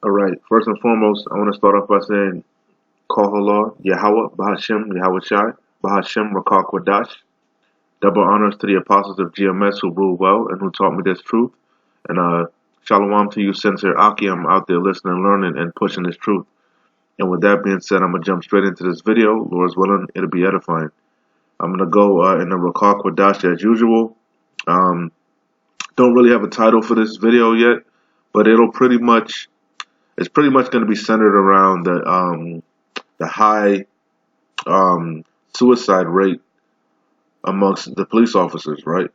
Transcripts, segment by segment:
All right. First and foremost, I want to start off by saying, Kohala, Yahweh, Bahashem, Yahweh Shai, Bahashem, Rakah Kwadash. Double honors to the apostles of GMS who ruled well and who taught me this truth. And shalom to you, sincere Akim, out there listening, learning, and pushing this truth. And with that being said, I'm going to jump straight into this video. Lord's willing, it'll be edifying. I'm going to go in the Rakah Kwadash as usual. Don't really have a title for this video yet, but it's pretty much going to be centered around the high suicide rate amongst the police officers, right?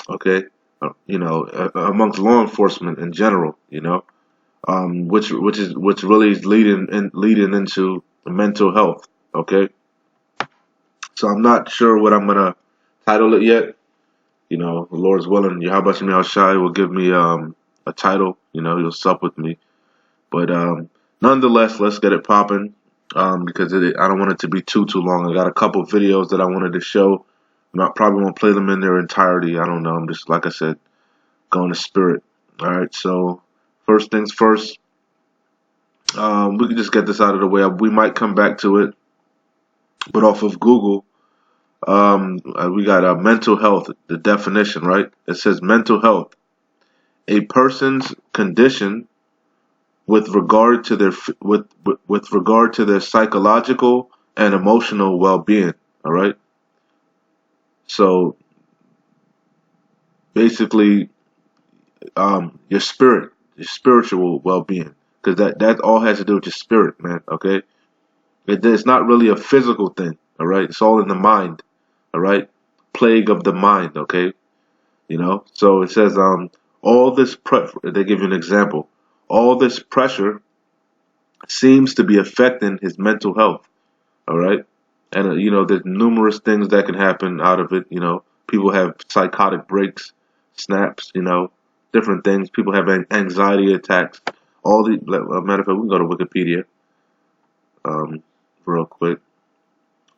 Okay, amongst law enforcement in general, which really is leading into mental health. Okay, so I'm not sure what I'm gonna title it yet. The Lord's willing, Yahweh Shem Shai will give me a title. He'll sup with me. But nonetheless, let's get it popping because I don't want it to be too long. I got a couple videos that I wanted to show. Probably won't play them in their entirety. I don't know. I'm just, like I said, going to spirit. All right. So first things first, we can just get this out of the way. We might come back to it, but off of Google, we got mental health. The definition, right? It says mental health, a person's condition with regard to their psychological and emotional well-being. All right. So basically, your spiritual well-being, because that all has to do with your spirit, man. Okay. It's not really a physical thing. All right. It's all in the mind. All right. Plague of the mind. Okay. So it says all this they give you an example. All this pressure seems to be affecting his mental health. All right. And, there's numerous things that can happen out of it. People have psychotic breaks, snaps, different things. People have anxiety attacks. Matter of fact, we can go to Wikipedia real quick.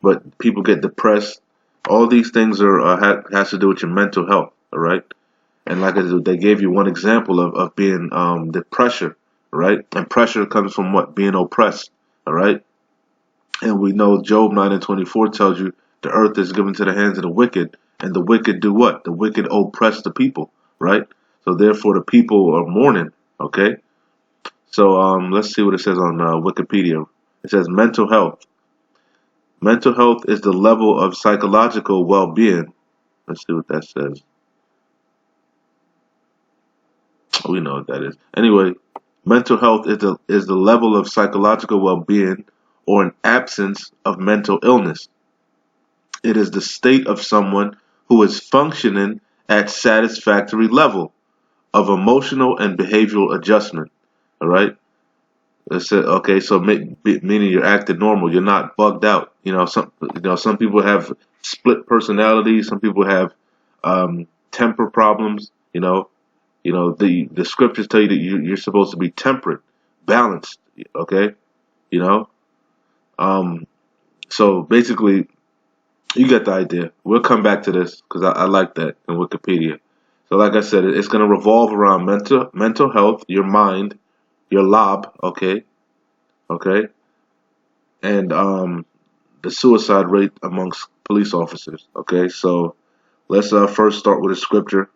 But people get depressed. All these things has to do with your mental health. All right. And like I said, they gave you one example of being the pressure, right? And pressure comes from what? Being oppressed, all right? And we know Job 9:24 tells you the earth is given to the hands of the wicked, and the wicked do what? The wicked oppress the people, right? So therefore the people are mourning, okay? So let's see what it says on Wikipedia. It says mental health. Mental health is the level of psychological well-being. Let's see what that says. We know what that is. Anyway, mental health is the level of psychological well-being or an absence of mental illness. It is the state of someone who is functioning at satisfactory level of emotional and behavioral adjustment. All right. Okay, so meaning you're acting normal. You're not bugged out. Some people have split personalities. Some people have temper problems. The scriptures tell you that you're supposed to be temperate, balanced. Okay, So basically, you get the idea. We'll come back to this because I like that in Wikipedia. So like I said, it's going to revolve around mental health, your mind, your lob, okay, and the suicide rate amongst police officers. Okay, so let's first start with a scripture,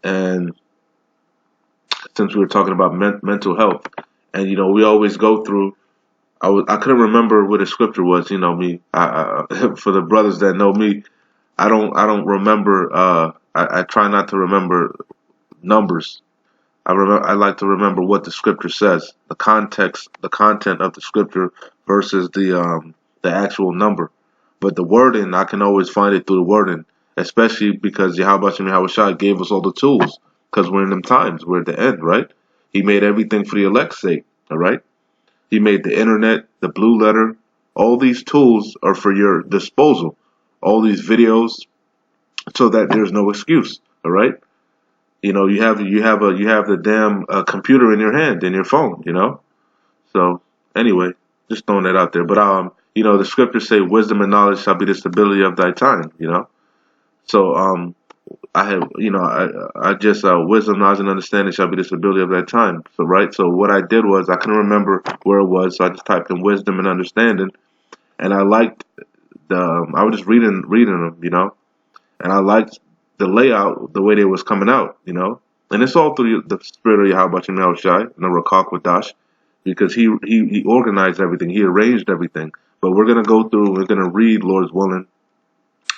and since we were talking about mental health, and we always go through. I couldn't remember what the scripture was. Me. For the brothers that know me, I don't remember. I try not to remember numbers. I like to remember what the scripture says, the context, the content of the scripture versus the actual number. But the wording, I can always find it through the wording, especially because Yahweh Shem Yahweh Shai gave us all the tools. Because we're in them times, we're at the end, right? He made everything for the elect's sake, all right? He made the internet, the blue letter. All these tools are for your disposal. All these videos, so that there's no excuse, all right? You have the damn computer in your hand, in your phone, So anyway, just throwing that out there. But the scriptures say wisdom and knowledge shall be the stability of thy time, So I have, I just, wisdom, knowledge, and understanding shall be the stability of that time. So, right. So what I did was I couldn't remember where it was, so I just typed in wisdom and understanding, and I liked I was just reading them, and I liked the layout, the way they was coming out, and it's all through the spirit of Yahweh Shai and the Rakak Wadash, because he organized everything, he arranged everything. But we're gonna go through, we're gonna read, Lord's willing,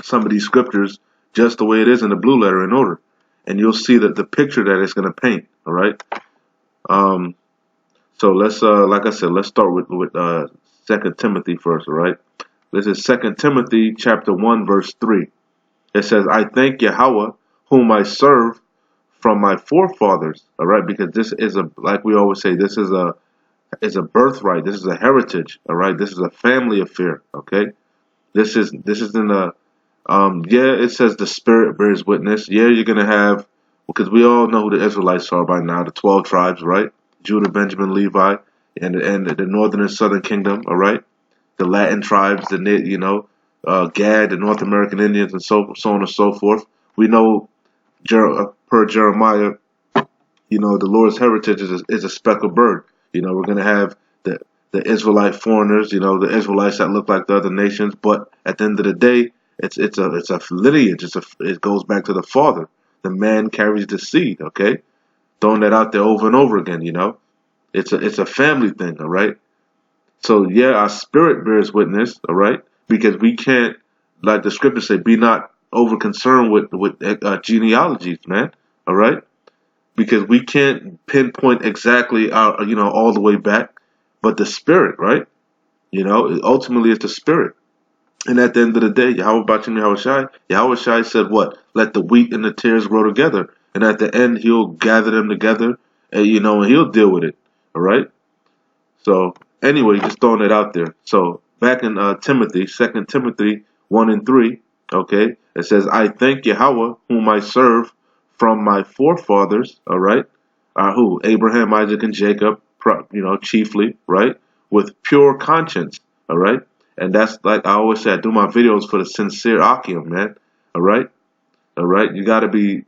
some of these scriptures just the way it is in the blue letter in order, and you'll see that the picture that it's gonna paint. All right. Um. So let's, like I said, let's start with 2 Timothy first. All right. This is 2 Timothy chapter 1 verse 3. It says, "I thank Yahweh, whom I serve from my forefathers." All right, because this is like we always say, this is a birthright. This is a heritage. All right, this is a family affair. Okay, this is in the yeah. It says the Spirit bears witness. Yeah, you're gonna have, because we all know who the Israelites are by now, the 12 tribes, right? Judah, Benjamin, Levi, and the northern and southern kingdom. All right, the Latin tribes, Gad, the North American Indians, and so on and so forth. We know, per Jeremiah, the Lord's heritage is a speckled bird. We're going to have the Israelite foreigners, the Israelites that look like the other nations, but at the end of the day, it's a lineage. It goes back to the father. The man carries the seed. Okay, throwing that out there over and over again. It's a family thing. All right. So yeah, our spirit bears witness, all right, because we can't, like the scriptures say, be not over concerned with genealogies, man, all right, because we can't pinpoint exactly our, all the way back, but the spirit, right, ultimately it's the spirit, and at the end of the day, Yahweh Shai said what? Let the wheat and the tares grow together, and at the end He'll gather them together, and and He'll deal with it, all right. So anyway, just throwing it out there. So back in Timothy, 2 Timothy 1 and 3, okay, it says, "I thank Yahweh, whom I serve from my forefathers," all right, who? Abraham, Isaac, and Jacob, chiefly, right, with pure conscience, all right. And that's, like I always say, I do my videos for the sincere Akim, man, all right, all right. You got to be.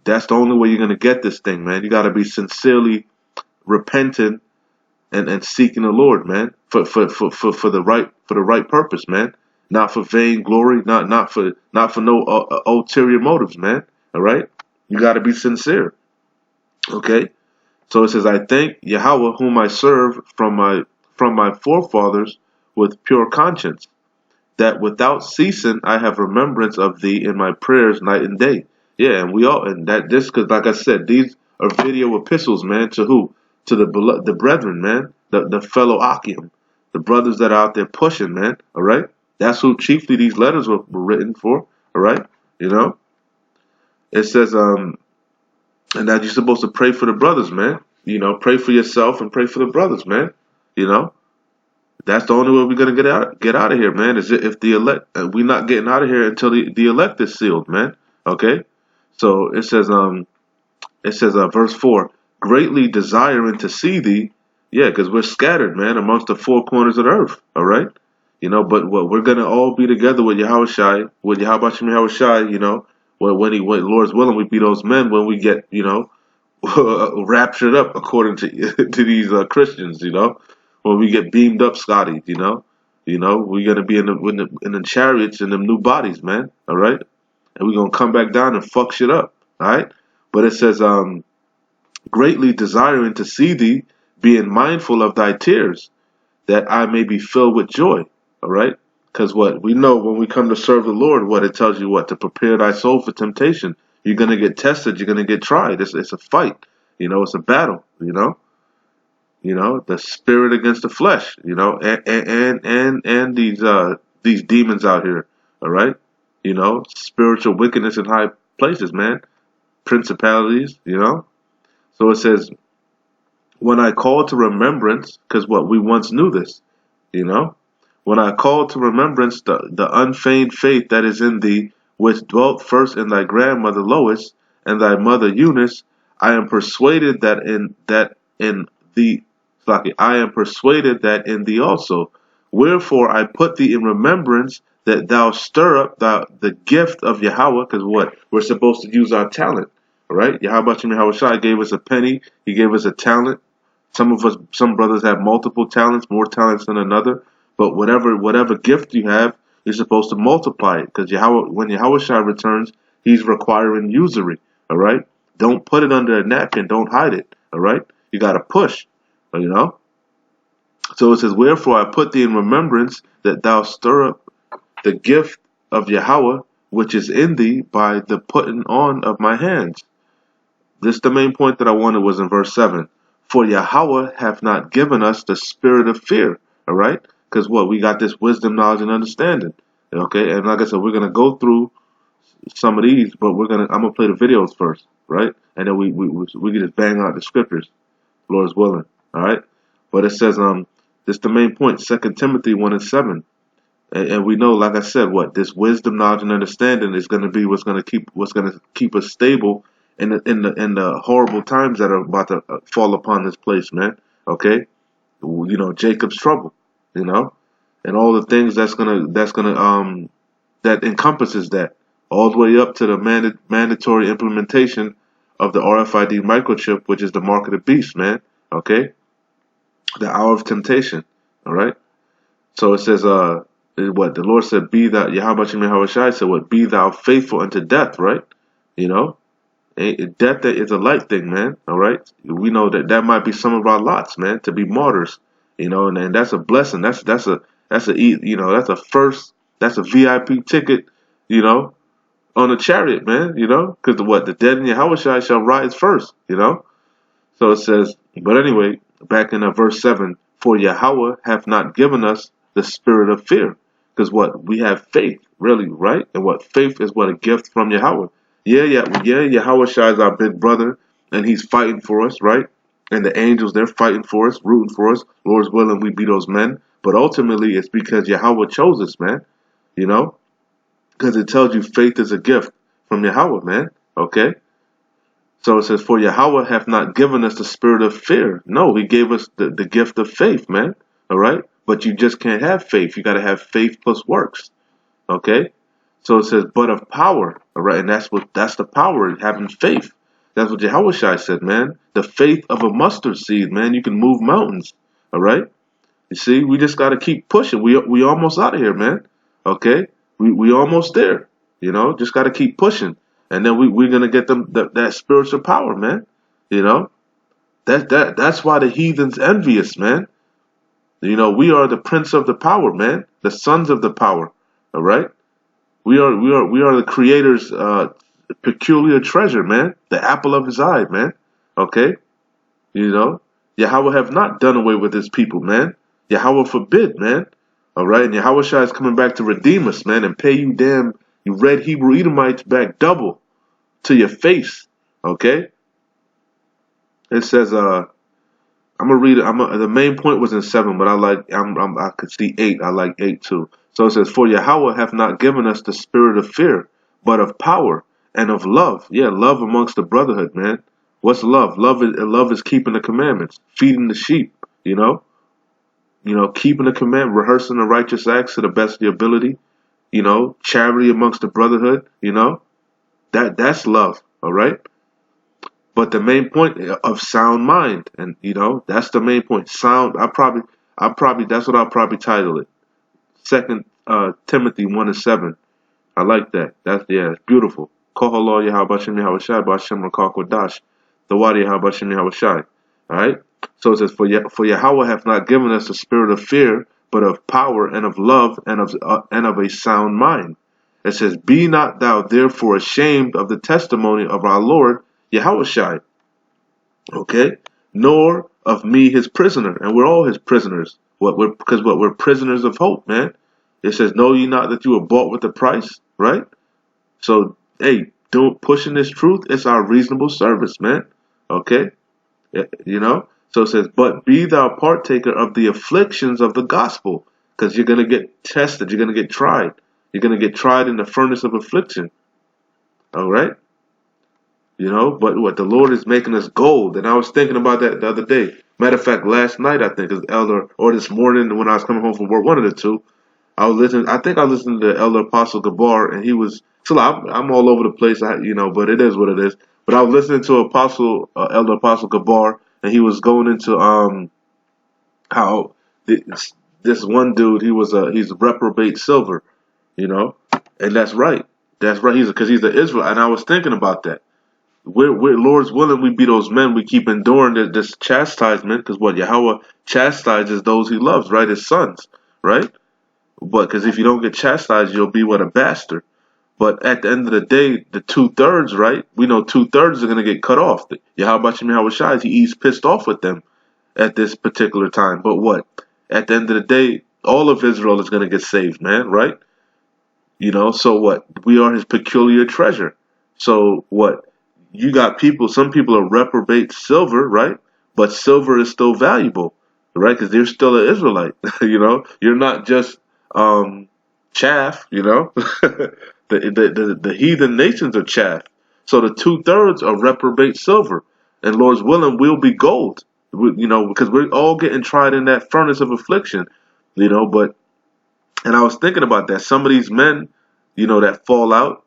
That's the only way you're gonna get this thing, man. You got to be sincerely repentant and seeking the Lord, man, for the right purpose, man. Not for vain glory, not for no ulterior motives, man. All right, you got to be sincere. Okay, so it says, "I thank Yahweh, whom I serve from my forefathers with pure conscience, that without ceasing I have remembrance of thee in my prayers night and day." Yeah, and we all, and that this, because like I said, these are video epistles, man. To who? To the brethren, man, the fellow Akim, the brothers that are out there pushing, man. All right, that's who chiefly these letters were written for. All right, it says and that you're supposed to pray for the brothers, man. Pray for yourself and pray for the brothers, man. You know, that's the only way we're gonna get out of here, man. Is if the elect, we're not getting out of here until the elect is sealed, man. Okay, so it says verse 4, "Greatly desiring to see thee." Yeah, because we're scattered, man, amongst the four corners of the earth. All right, but what we're gonna all be together with Yahweh Shai, with Yahweh Shai. When Lord's willing, we be those men when we get raptured up, according to to these Christians. When we get beamed up, Scotty. We're gonna be in the chariots in them new bodies, man. All right, and we're gonna come back down and fuck shit up. All right, but it says greatly desiring to see thee, being mindful of thy tears, that I may be filled with joy. All right, because what we know when we come to serve the Lord, what it tells you, what to prepare thy soul for temptation. You're gonna get tested. You're gonna get tried. It's a fight. It's a battle. The spirit against the flesh. And these demons out here. All right. Spiritual wickedness in high places, man. Principalities. So it says, when I call to remembrance, because what we once knew this, when I call to remembrance the unfeigned faith that is in thee, which dwelt first in thy grandmother Lois and thy mother Eunice, I am persuaded that in thee, I am persuaded that in thee also. Wherefore I put thee in remembrance that thou stir up the gift of Yahweh, because what? We're supposed to use our talent, all right? Yahweh Shai gave us a penny. He gave us a talent. Some brothers have multiple talents, more talents than another. But whatever gift you have, you're supposed to multiply it, because when Yahweh Shai returns, he's requiring usury, all right? Don't put it under a napkin. Don't hide it, all right? You got to push, you know? So it says, wherefore I put thee in remembrance that thou stir up the gift of Yahweh, which is in thee by the putting on of my hands. This the main point that I wanted was in verse 7. For Yahweh hath not given us the spirit of fear. All right? Because what? We got this wisdom, knowledge, and understanding. Okay? And like I said, we're going to go through some of these, but I'm going to play the videos first. Right? And then we can just bang out the scriptures. Lord's willing. All right? But it says, this the main point. 2 Timothy 1:7. And we know, like I said, what this wisdom, knowledge, and understanding is going to be what's going to keep us stable in the horrible times that are about to fall upon this place, man. Okay, you know, Jacob's trouble, you know, and all the things that encompasses that, all the way up to the mandatory implementation of the RFID microchip, which is the mark of the beast, man. Okay, the hour of temptation. All right, so it says, what the Lord said, be thou, Yahweh Shai said, what, be thou faithful unto death, right? You know, death is a light thing, man. All right, we know that might be some of our lots, man, to be martyrs, you know, and that's a blessing. That's a you know, that's a VIP ticket, you know, on a chariot, man, you know, because the dead in Yahweh Shai shall rise first, you know. So it says, but anyway, back in verse 7, for Yahweh hath not given us the spirit of fear. Because what? We have faith, really, right? And what? Faith is what? A gift from Yahweh. Yeah, Yahweh Shai is our big brother, and he's fighting for us, right? And the angels, they're fighting for us, rooting for us. Lord's willing, we be those men. But ultimately, it's because Yahweh chose us, man. You know? Because it tells you faith is a gift from Yahweh, man. Okay? So it says, for Yahweh hath not given us the spirit of fear. No, he gave us the gift of faith, man. All right? But you just can't have faith. You got to have faith plus works. Okay? So it says, but of power. All right? And that's the power, having faith. That's what Yahweh Shai said, man. The faith of a mustard seed, man. You can move mountains. All right? You see, we just got to keep pushing. We almost out of here, man. Okay? We almost there. You know, just got to keep pushing. And then we're going to get them that spiritual power, man. You know? That's why the heathen's envious, man. You know, we are the prince of the power, man. The sons of the power. All right? We are the creator's peculiar treasure, man. The apple of his eye, man. Okay? You know? Yahweh have not done away with his people, man. Yahweh forbid, man. All right? And Yahweh Shai is coming back to redeem us, man, and pay you red Hebrew Edomites back double to your face. Okay? It says, I'm gonna read it. The main point was in 7, but I could see 8. I like 8 too. So it says, for Yahweh hath not given us the spirit of fear, but of power and of love. Yeah, love amongst the brotherhood, man. What's love? Love is keeping the commandments, feeding the sheep, you know, keeping the command, rehearsing the righteous acts to the best of your ability, you know, charity amongst the brotherhood, you know, that's love, all right? But the main point of sound mind, and you know, that's the main point. Sound. That's what I'll probably title it. 2 Timothy 1:7. I like that. It's beautiful. Kohallah Yahabashim Yahabashai Bashim Rakakwadash. The Wadi Yahabashim Yahabashai. Alright? So it says, for Yahweh hath not given us a spirit of fear, but of power and of love and of a sound mind. It says, be not thou therefore ashamed of the testimony of our Lord Yahweh Shai. Okay? Nor of me his prisoner. And we're all his prisoners. Because we're prisoners of hope, man. It says, know ye not that you were bought with a price? Right? So, hey, pushing this truth, it's our reasonable service, man. Okay? You know? So it says, but be thou partaker of the afflictions of the gospel. Because you're going to get tested. You're going to get tried. You're going to get tried in the furnace of affliction. All right? You know, but what the Lord is making us gold. And I was thinking about that the other day. Matter of fact, last night, I think, as elder, or this morning when I was coming home from work, one of the two, I was listening. I think I listened to Elder Apostle Gabar, and he was. So I'm all over the place, but it is what it is. But I was listening to Elder Apostle Gabar, and he was going into how this one dude he's reprobate silver, you know, and that's right. That's right. He's the Israel, and I was thinking about that. We're Lord's willing, we be those men. We keep enduring this chastisement, because what Yahweh chastises those He loves, right? His sons, right? But because if you don't get chastised, you'll be what, a bastard. But at the end of the day, the 2/3, right? We know 2/3 are going to get cut off. Yahweh Shai, he's pissed off with them at this particular time. But what? At the end of the day, all of Israel is going to get saved, man, right? So what? We are His peculiar treasure. So what? You got some people are reprobate silver, right? But silver is still valuable, right? Because they're still an Israelite. You're not just chaff. The heathen nations are chaff. So the 2/3 are reprobate silver, and Lord's willing, we'll be gold. Because we're all getting tried in that furnace of affliction. But and I was thinking about that. Some of these men, that fall out,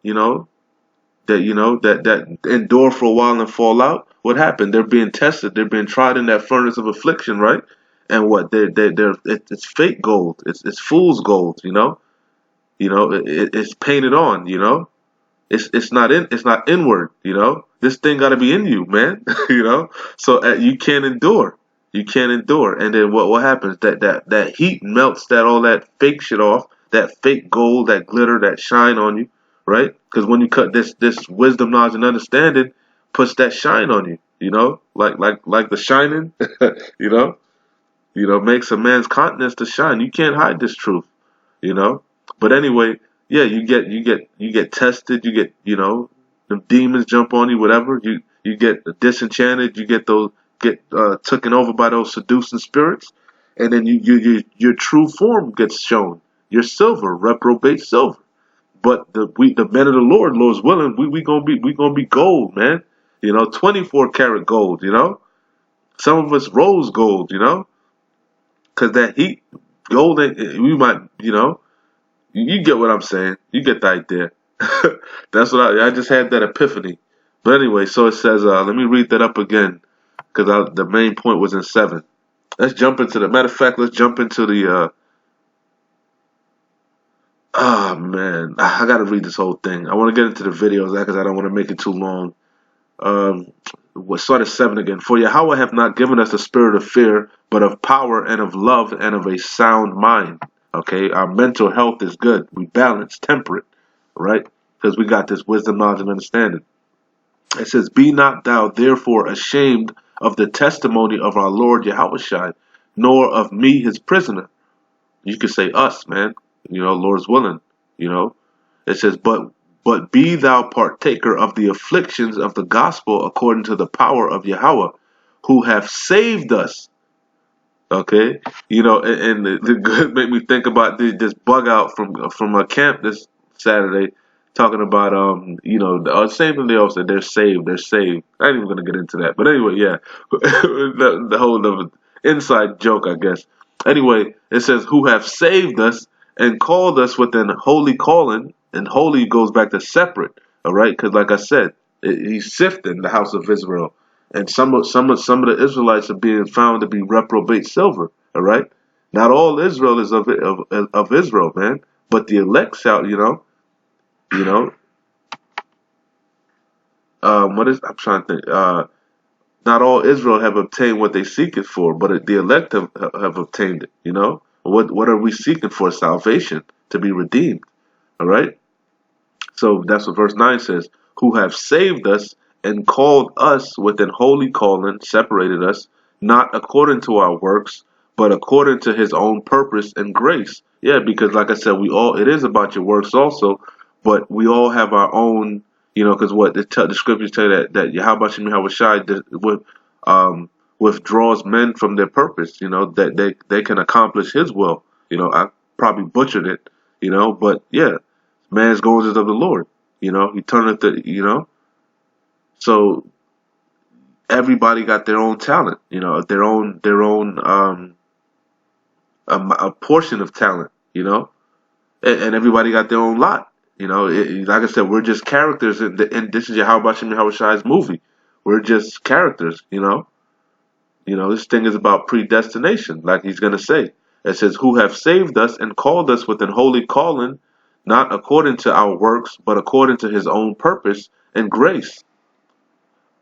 that endure for a while and fall out. What happened? They're being tested. They're being tried in that furnace of affliction, right? And what? It's fake gold. It's fool's gold. It's painted on. It's not inward. This thing got to be in you, man. So you can't endure. You can't endure. And then what happens? That heat melts all that fake shit off. That fake gold, that glitter, that shine on you, right? Because when you cut this wisdom, knowledge, and understanding, puts that shine on you. Like the shining. you know, makes a man's countenance to shine. You can't hide this truth. You know. But anyway, yeah, you get tested. You get the demons jump on you. Whatever you get disenchanted. You get taken over by those seducing spirits, and then your true form gets shown. You're silver, reprobate silver. But the men of the Lord's willing, we gonna be gold, man. 24 karat gold. Some of us rose gold. Because that heat, gold, we might. You get what I'm saying. You get the idea. That's what I just had that epiphany. But anyway, so it says. Let me read that up again, because the main point was in 7. Let's jump into the matter of fact. Let's jump into the. Oh man, I gotta read this whole thing. I want to get into the videos because I don't want to make it too long. We'll start at 7 again. For Yahweh hath not given us a spirit of fear, but of power and of love and of a sound mind. Okay, our mental health is good. We balance, temperate, right? Because we got this wisdom, knowledge, and understanding. It says, "Be not thou therefore ashamed of the testimony of our Lord Yahushua, nor of me his prisoner." You could say us, man. Lord's willing. It says, but be thou partaker of the afflictions of the gospel according to the power of Yahweh, who have saved us. Okay, and the good make me think about this bug out from a camp this Saturday, talking about the same thing they all said. They're saved. They're saved. I ain't even gonna get into that. But anyway, yeah, the whole inside joke, I guess. Anyway, it says, who have saved us and called us with an holy calling, and holy goes back to separate, all right? Because like I said, he's sifting the house of Israel, and some of the Israelites are being found to be reprobate silver, all right? Not all Israel is of Israel, man, but the elect shall, I'm trying to think. Not all Israel have obtained what they seek it for, but the elect have obtained it. What are we seeking for? Salvation, to be redeemed. All right. So that's what verse 9 says. Who have saved us and called us with an holy calling, separated us, not according to our works, but according to his own purpose and grace. Yeah, because like I said, it is about your works also, but we all have our own, because what the scriptures tell you that Yahweh Shai withdraws men from their purpose, that they can accomplish his will. I probably butchered it, but yeah, man's goals is of the Lord. He turneth so everybody got their own talent, their own a portion of talent, and everybody got their own lot. You know, like I said, we're just characters, and this is Yahweh Hashem Yahweh Shai's movie. We're just characters, you know. You know, this thing is about predestination, like he's going to say. It says, who have saved us and called us with an holy calling, not according to our works, but according to his own purpose and grace,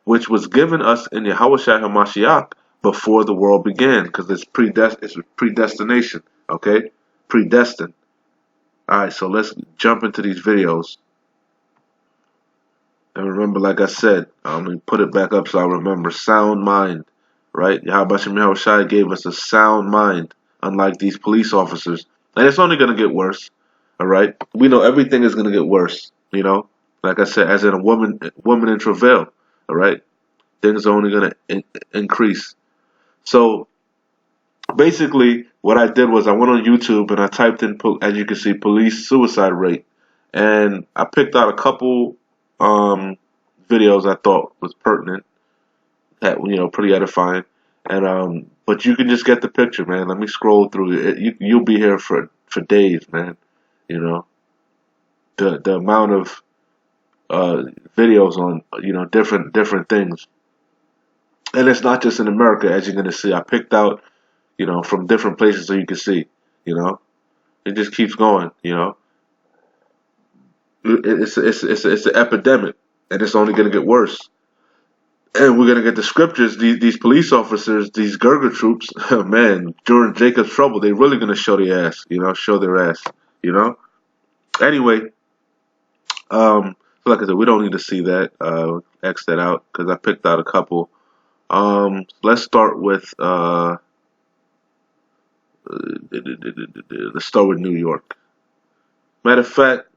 which was given us in Yahweh Shai HaMashiach before the world began, because it's predestination, okay? Predestined. All right, so let's jump into these videos. And remember, like I said, let me put it back up so I remember. Sound mind, right? Yahweh Hashem Yahweh Shai gave us a sound mind, unlike these police officers. And it's only going to get worse, all right? We know everything is going to get worse, you know? Like I said, as in a woman in travail, all right? Things are only going to increase. So basically, what I did was I went on YouTube and I typed in, as you can see, police suicide rate. And I picked out a couple videos I thought was pertinent, that, you know, pretty edifying. And but you can just get the picture, man. Let me scroll through it. You'll be here for days, man. You know, the amount of videos on, you know, different things. And it's not just in America, as you're gonna see. I picked out, you know, from different places so you can see. You know, it just keeps going. You know, it's an epidemic, and it's only gonna get worse. And we're gonna get the scriptures. These police officers, these Gerger troops, man, during Jacob's trouble, they're really gonna show their ass. You know, show their ass. You know. Anyway, so like I said, we don't need to see that. X that out because I picked out a couple. Let's start with let's start with New York. Matter of fact,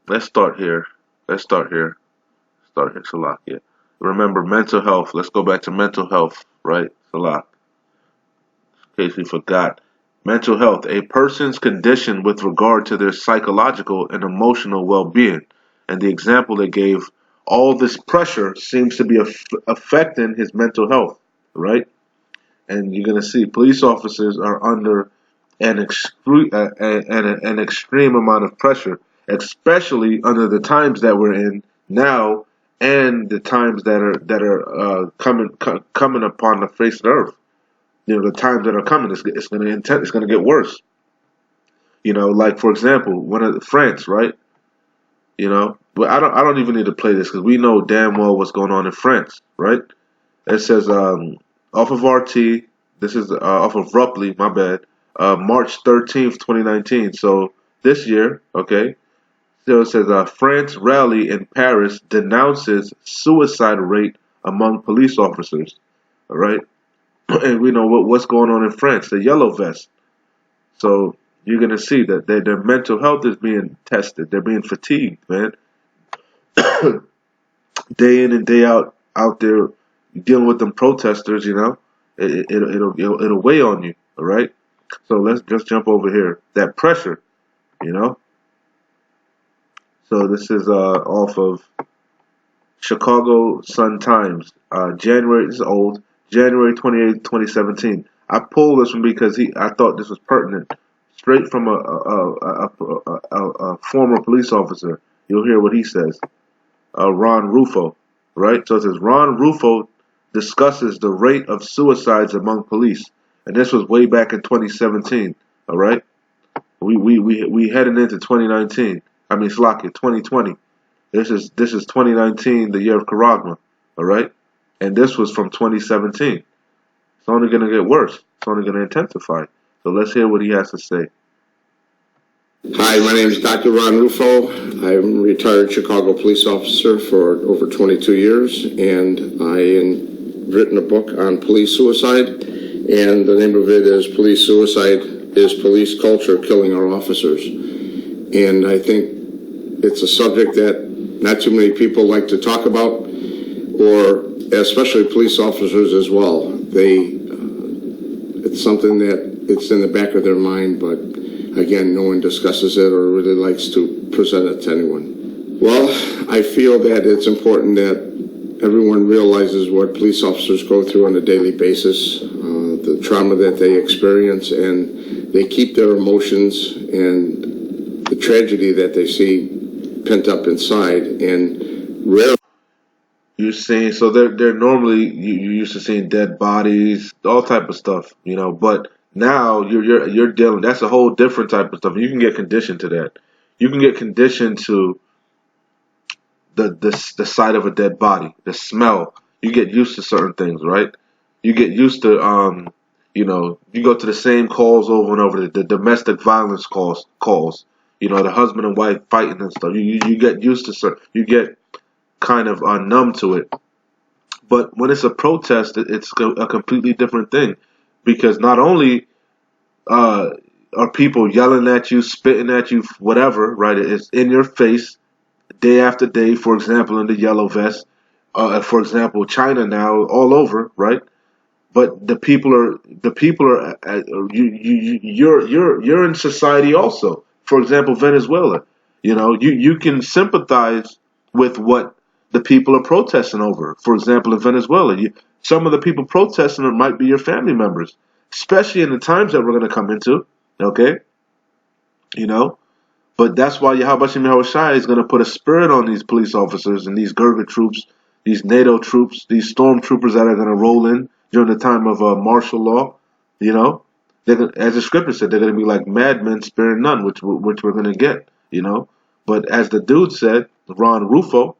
let's start here. Salak. Yeah. Remember mental health. Let's go back to mental health, right? Salak. In case we forgot. Mental health, a person's condition with regard to their psychological and emotional well-being. And the example they gave, all this pressure seems to be affecting his mental health, right? And you're going to see police officers are under an extreme amount of pressure, especially under the times that we're in now and the times that are coming upon the face of the earth. You know, the times that are coming, it's going to get worse. You know, like for example, France, right? You know, but I don't even need to play this because we know damn well what's going on in France, right? It says off of RT, this is off of Ruptly, my bad, March 13th, 2019. So this year, okay. So it says France rally in Paris denounces suicide rate among police officers. All right. And we know what's going on in France, the yellow vest. So you're going to see that their mental health is being tested. They're being fatigued, man. Day in and day out there dealing with them protesters, you know. It'll weigh on you, all right? So let's just jump over here. That pressure, you know. So this is off of Chicago Sun-Times. January, this is old. January 28, 2017. I pulled this one because I thought this was pertinent. Straight from a former police officer. You'll hear what he says. Ron Rufo, right? So it says Ron Rufo discusses the rate of suicides among police, and this was way back in 2017. All right, we heading into 2019. I mean, Slakia, 2020. This is 2019, the year of Karagma. All right. And this was from 2017. It's only going to get worse. It's only going to intensify. So let's hear what he has to say. Hi, my name is Dr. Ron Rufo. I'm a retired Chicago police officer for over 22 years, and I have written a book on police suicide, and the name of it is Police Suicide is Police Culture Killing Our Officers. And I think it's a subject that not too many people like to talk about, or especially police officers as well. It's something that it's in the back of their mind, but again, no one discusses it or really likes to present it to anyone. Well, I feel that it's important that everyone realizes what police officers go through on a daily basis, the trauma that they experience, and they keep their emotions and the tragedy that they see pent up inside, and rarely. You're seeing, so they're normally you used to seeing dead bodies, all type of stuff, you know. But now you're dealing. That's a whole different type of stuff. You can get conditioned to that. You can get conditioned to the sight of a dead body, the smell. You get used to certain things, right? You get used to you know, you go to the same calls over and over, the domestic violence calls. You know, the husband and wife fighting and stuff. You get used to certain. You get kind of numb to it. But when it's a protest, it's a completely different thing, because not only uh, are people yelling at you, spitting at you, whatever, right? It's in your face day after day. For example, in the yellow vest. For example, China now all over, right? But the people are you're in society also. For example, Venezuela. You know, you can sympathize with what the people are protesting over. For example, in Venezuela, some of the people protesting might be your family members, especially in the times that we're going to come into. Okay, you know. But that's why Yahweh Shai is going to put a spirit on these police officers and these Gurkha troops, these NATO troops, these stormtroopers that are going to roll in during the time of martial law. You know, as the scripture said, they're going to be like madmen, sparing none, which we're going to get. You know, but as the dude said, Ron Rufo,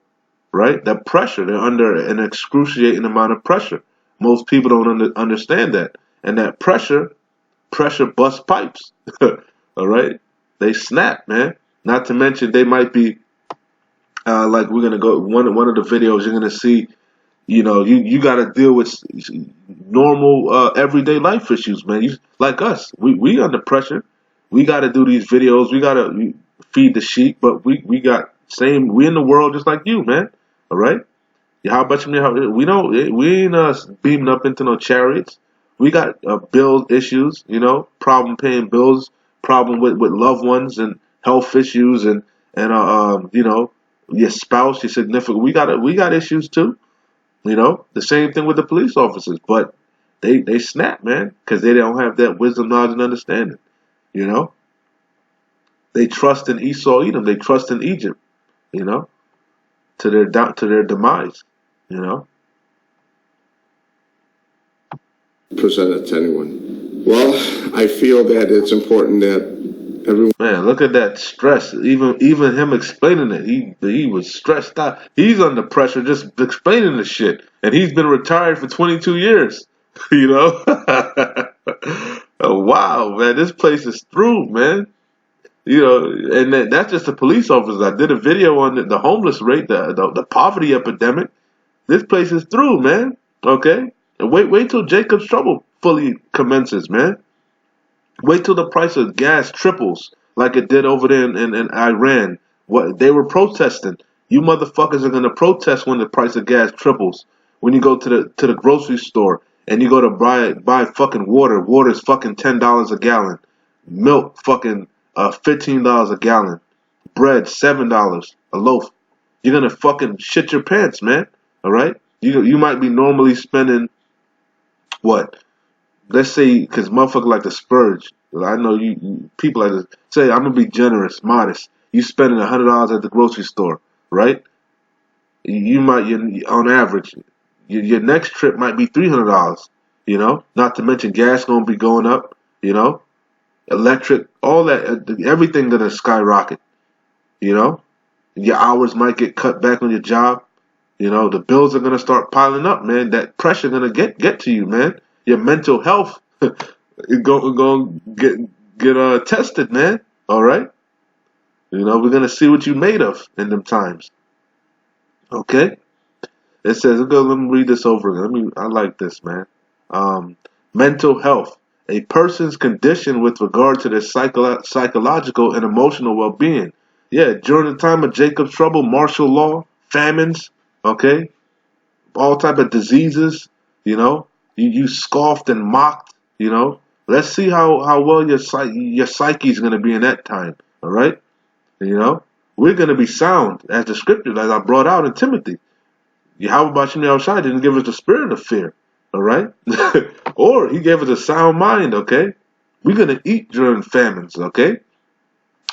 right? That pressure, they're under an excruciating amount of pressure. Most people don't understand that, and that pressure busts pipes. All right. They snap, man. Not to mention they might be like we're gonna go one of the videos you're gonna see. You know, you got to deal with normal everyday life issues, man. Like us, we under pressure. We got to do these videos. We got to feed the sheep, but we got same. We in the world just like you, man. All right. How about you? We don't. We ain't beaming up into no chariots. We got bill issues. You know, problem paying bills, problem with loved ones and health issues and you know, your spouse, your significant. We got issues too. You know, the same thing with the police officers, but they snap, man, because they don't have that wisdom, knowledge, and understanding. You know, they trust in Esau, Edom. They trust in Egypt. You know, to their demise. You know. Present it to anyone. Well, I feel that it's important that everyone. Man, look at that stress. Even him explaining it, he was stressed out. He's under pressure just explaining the shit, and he's been retired for 22 years. You know. Oh, wow, man, this place is through, man. You know, and that's just the police officers. I did a video on the homeless rate, the poverty epidemic. This place is through, man. Okay, and wait till Jacob's trouble fully commences, man. Wait till the price of gas triples like it did over there in Iran. What they were protesting. You motherfuckers are gonna protest when the price of gas triples. When you go to the grocery store and you go to buy fucking water. Water is fucking $10 a gallon. Milk fucking $15 a gallon. Bread $7 a loaf. You're gonna fucking shit your pants, man. All right. You might be normally spending what? Let's say, because motherfucker like to spurge. I know you people like to say, I'm gonna be generous, modest. You spending $100 at the grocery store, right? You might, on average, your next trip might be $300. You know, not to mention gas gonna be going up. You know, electric, all that, everything gonna skyrocket. You know, your hours might get cut back on your job. You know, the bills are gonna start piling up, man. That pressure gonna get to you, man. Your mental health is going get tested, man. All right. You know, we're gonna see what you made of in them times. Okay. It says, let me read this over again. I like this, man. Mental health. A person's condition with regard to their psychological and emotional well-being. Yeah, during the time of Jacob's trouble, martial law, famines, okay, all type of diseases, you know, you scoffed and mocked, you know. Let's see how well your psyche is going to be in that time, all right? You know, we're going to be sound, as the scripture, as I brought out in Timothy. Yahweh Bashim Yahushai didn't give us the spirit of fear, all right? Or he gave us a sound mind, okay? We're going to eat during famines, okay?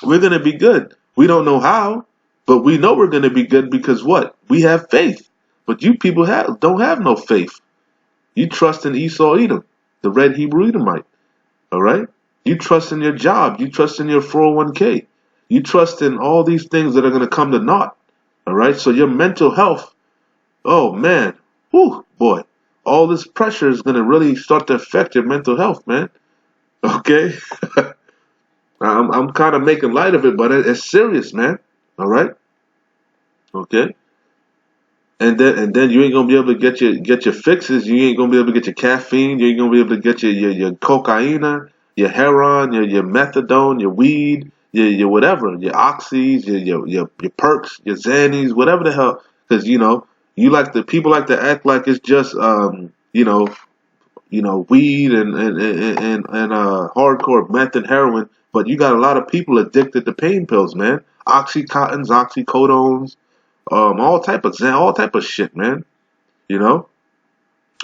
we're going to be good. We don't know how, but we know we're going to be good because what? We have faith. But you people don't have no faith. You trust in Esau Edom, the red Hebrew Edomite. All right? You trust in your job. You trust in your 401k. You trust in all these things that are going to come to naught. All right? So your mental health, oh man, whew, boy, all this pressure is going to really start to affect your mental health, man. Okay? I'm kind of making light of it, but it's serious, man. All right? Okay? And then you ain't gonna be able to get your fixes. You ain't gonna be able to get your caffeine. You ain't gonna be able to get your cocaine, your heroin, your methadone, your weed, your whatever, your oxys, your perks, your xannies, whatever the hell. Because people like to act like it's just weed and hardcore meth and heroin. But you got a lot of people addicted to pain pills, man. Oxycontins, oxycodones, all type of shit, man. You know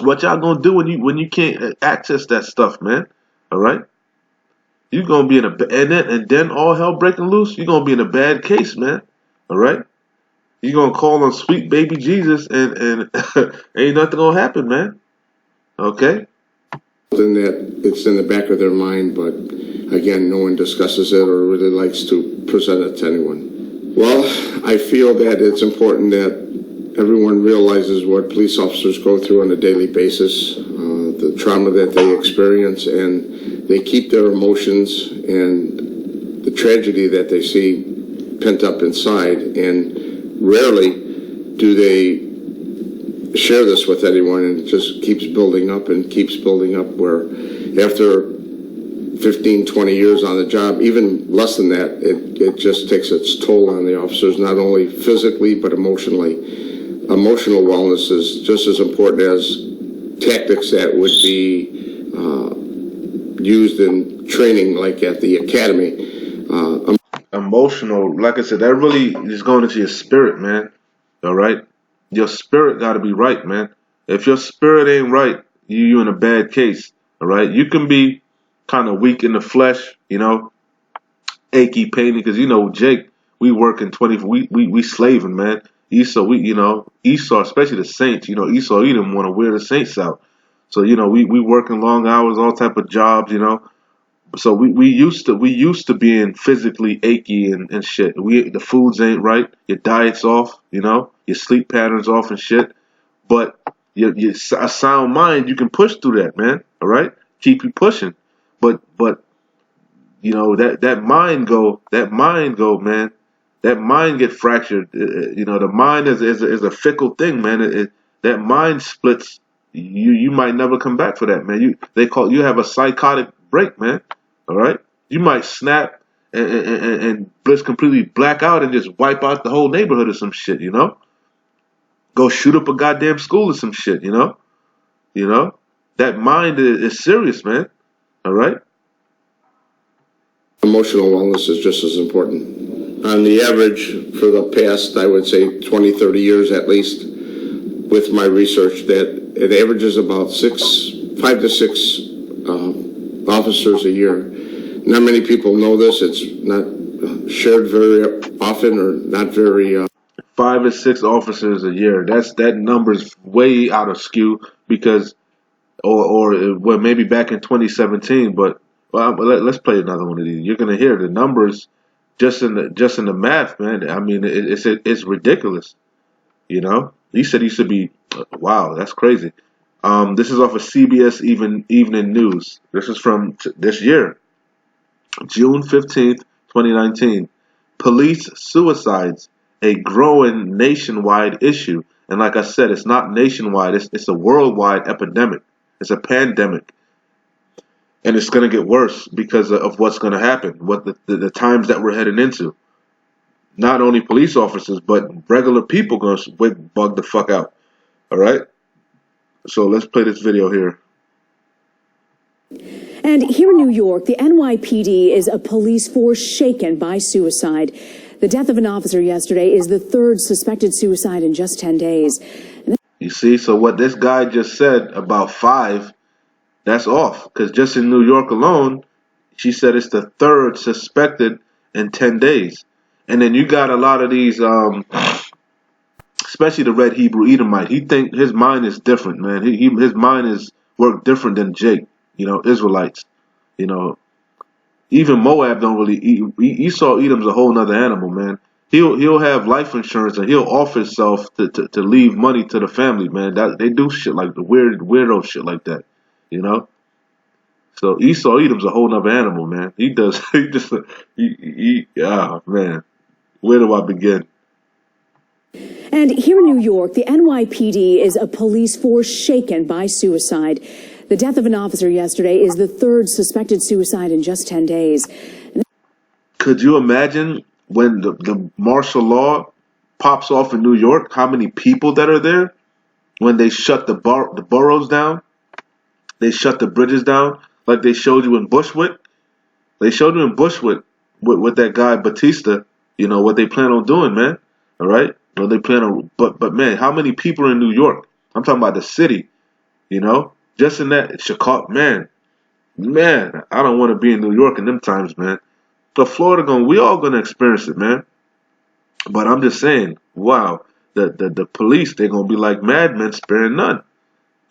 what y'all gonna do when you can't access that stuff, man? All right, you gonna be in and then all hell breaking loose. You gonna be in a bad case, man. All right, you gonna call on sweet baby Jesus, and ain't nothing gonna happen, man. Okay. Something that it's in the back of their mind, but again, no one discusses it or really likes to present it to anyone. Well, I feel that it's important that everyone realizes what police officers go through on a daily basis, the trauma that they experience, and they keep their emotions and the tragedy that they see pent up inside, and rarely do they share this with anyone, and it just keeps building up and keeps building up, where after 15, 20 years on the job, even less than that, it just takes its toll on the officers, not only physically but emotionally. Emotional wellness is just as important as tactics that would be used in training, like at the academy. Emotional, like I said, that really is going into your spirit, man. All right, your spirit got to be right, man. If your spirit ain't right, you in a bad case. All right, you can be kind of weak in the flesh, achy, painy, because Jake, we working 20, we slaving, man. Esau, especially the Saints, Esau, he didn't want to wear the Saints out. So, we working long hours, all type of jobs, So we used to being physically achy and shit. The foods ain't right, your diet's off, your sleep patterns off and shit. But a sound mind, you can push through that, man. All right, keep you pushing. But that mind go, man. That mind get fractured. The mind is a fickle thing, man. That mind splits. You might never come back for that, man. You have a psychotic break, man. All right, you might snap and just completely black out and just wipe out the whole neighborhood or some shit. Go shoot up a goddamn school or some shit. That mind is serious, man. All right. Emotional wellness is just as important. On the average, for the past, I would say 20, 30 years at least, with my research, that it averages about 5 to 6 officers a year. Not many people know this. It's not shared very often, or not very... 5 or 6 officers a year. That number's way out of skew because, or well, maybe back in 2017, but let's play another one of these. You're gonna hear the numbers just in the math, man. I mean, it's ridiculous. He said he should be. Wow, that's crazy. This is off of CBS Evening News. This is from this year, June 15th, 2019. Police suicides, a growing nationwide issue. And like I said, it's not nationwide. It's a worldwide epidemic. It's a pandemic. And it's going to get worse because of what's going to happen, what the times that we're heading into. Not only police officers, but regular people going to bug the fuck out. All right? So let's play this video here. And here in New York, the NYPD is a police force shaken by suicide. The death of an officer yesterday is the 3rd suspected suicide in just 10 days. You see, so what this guy just said about 5, that's off. Because just in New York alone, she said it's the 3rd suspected, in 10 days. And then you got a lot of these, especially the Red Hebrew Edomite. He think his mind is different, man. His mind is worked different than Jake, Israelites. You know, even Moab don't really. Esau Edom's a whole nother animal, man. He'll have life insurance and he'll offer himself to leave money to the family, man. That they do shit like the weirdo shit like that, you know. So Esau Edom's a whole nother animal, man. He does. Man. Where do I begin? And here in New York, the NYPD is a police force shaken by suicide. The death of an officer yesterday is the third suspected suicide in just 10 days. Could you imagine when the martial law pops off in New York, how many people that are there? When they shut the boroughs down, they shut the bridges down, like they showed you in Bushwick. They showed you in Bushwick with that guy Batista, what they plan on doing, man. All right? Well, they plan on, but man, how many people are in New York? I'm talking about the city, just in that Chicago, man, I don't want to be in New York in them times, man. But Florida we all gonna experience it, man. But I'm just saying, wow, the police, they're gonna be like madmen, sparing none.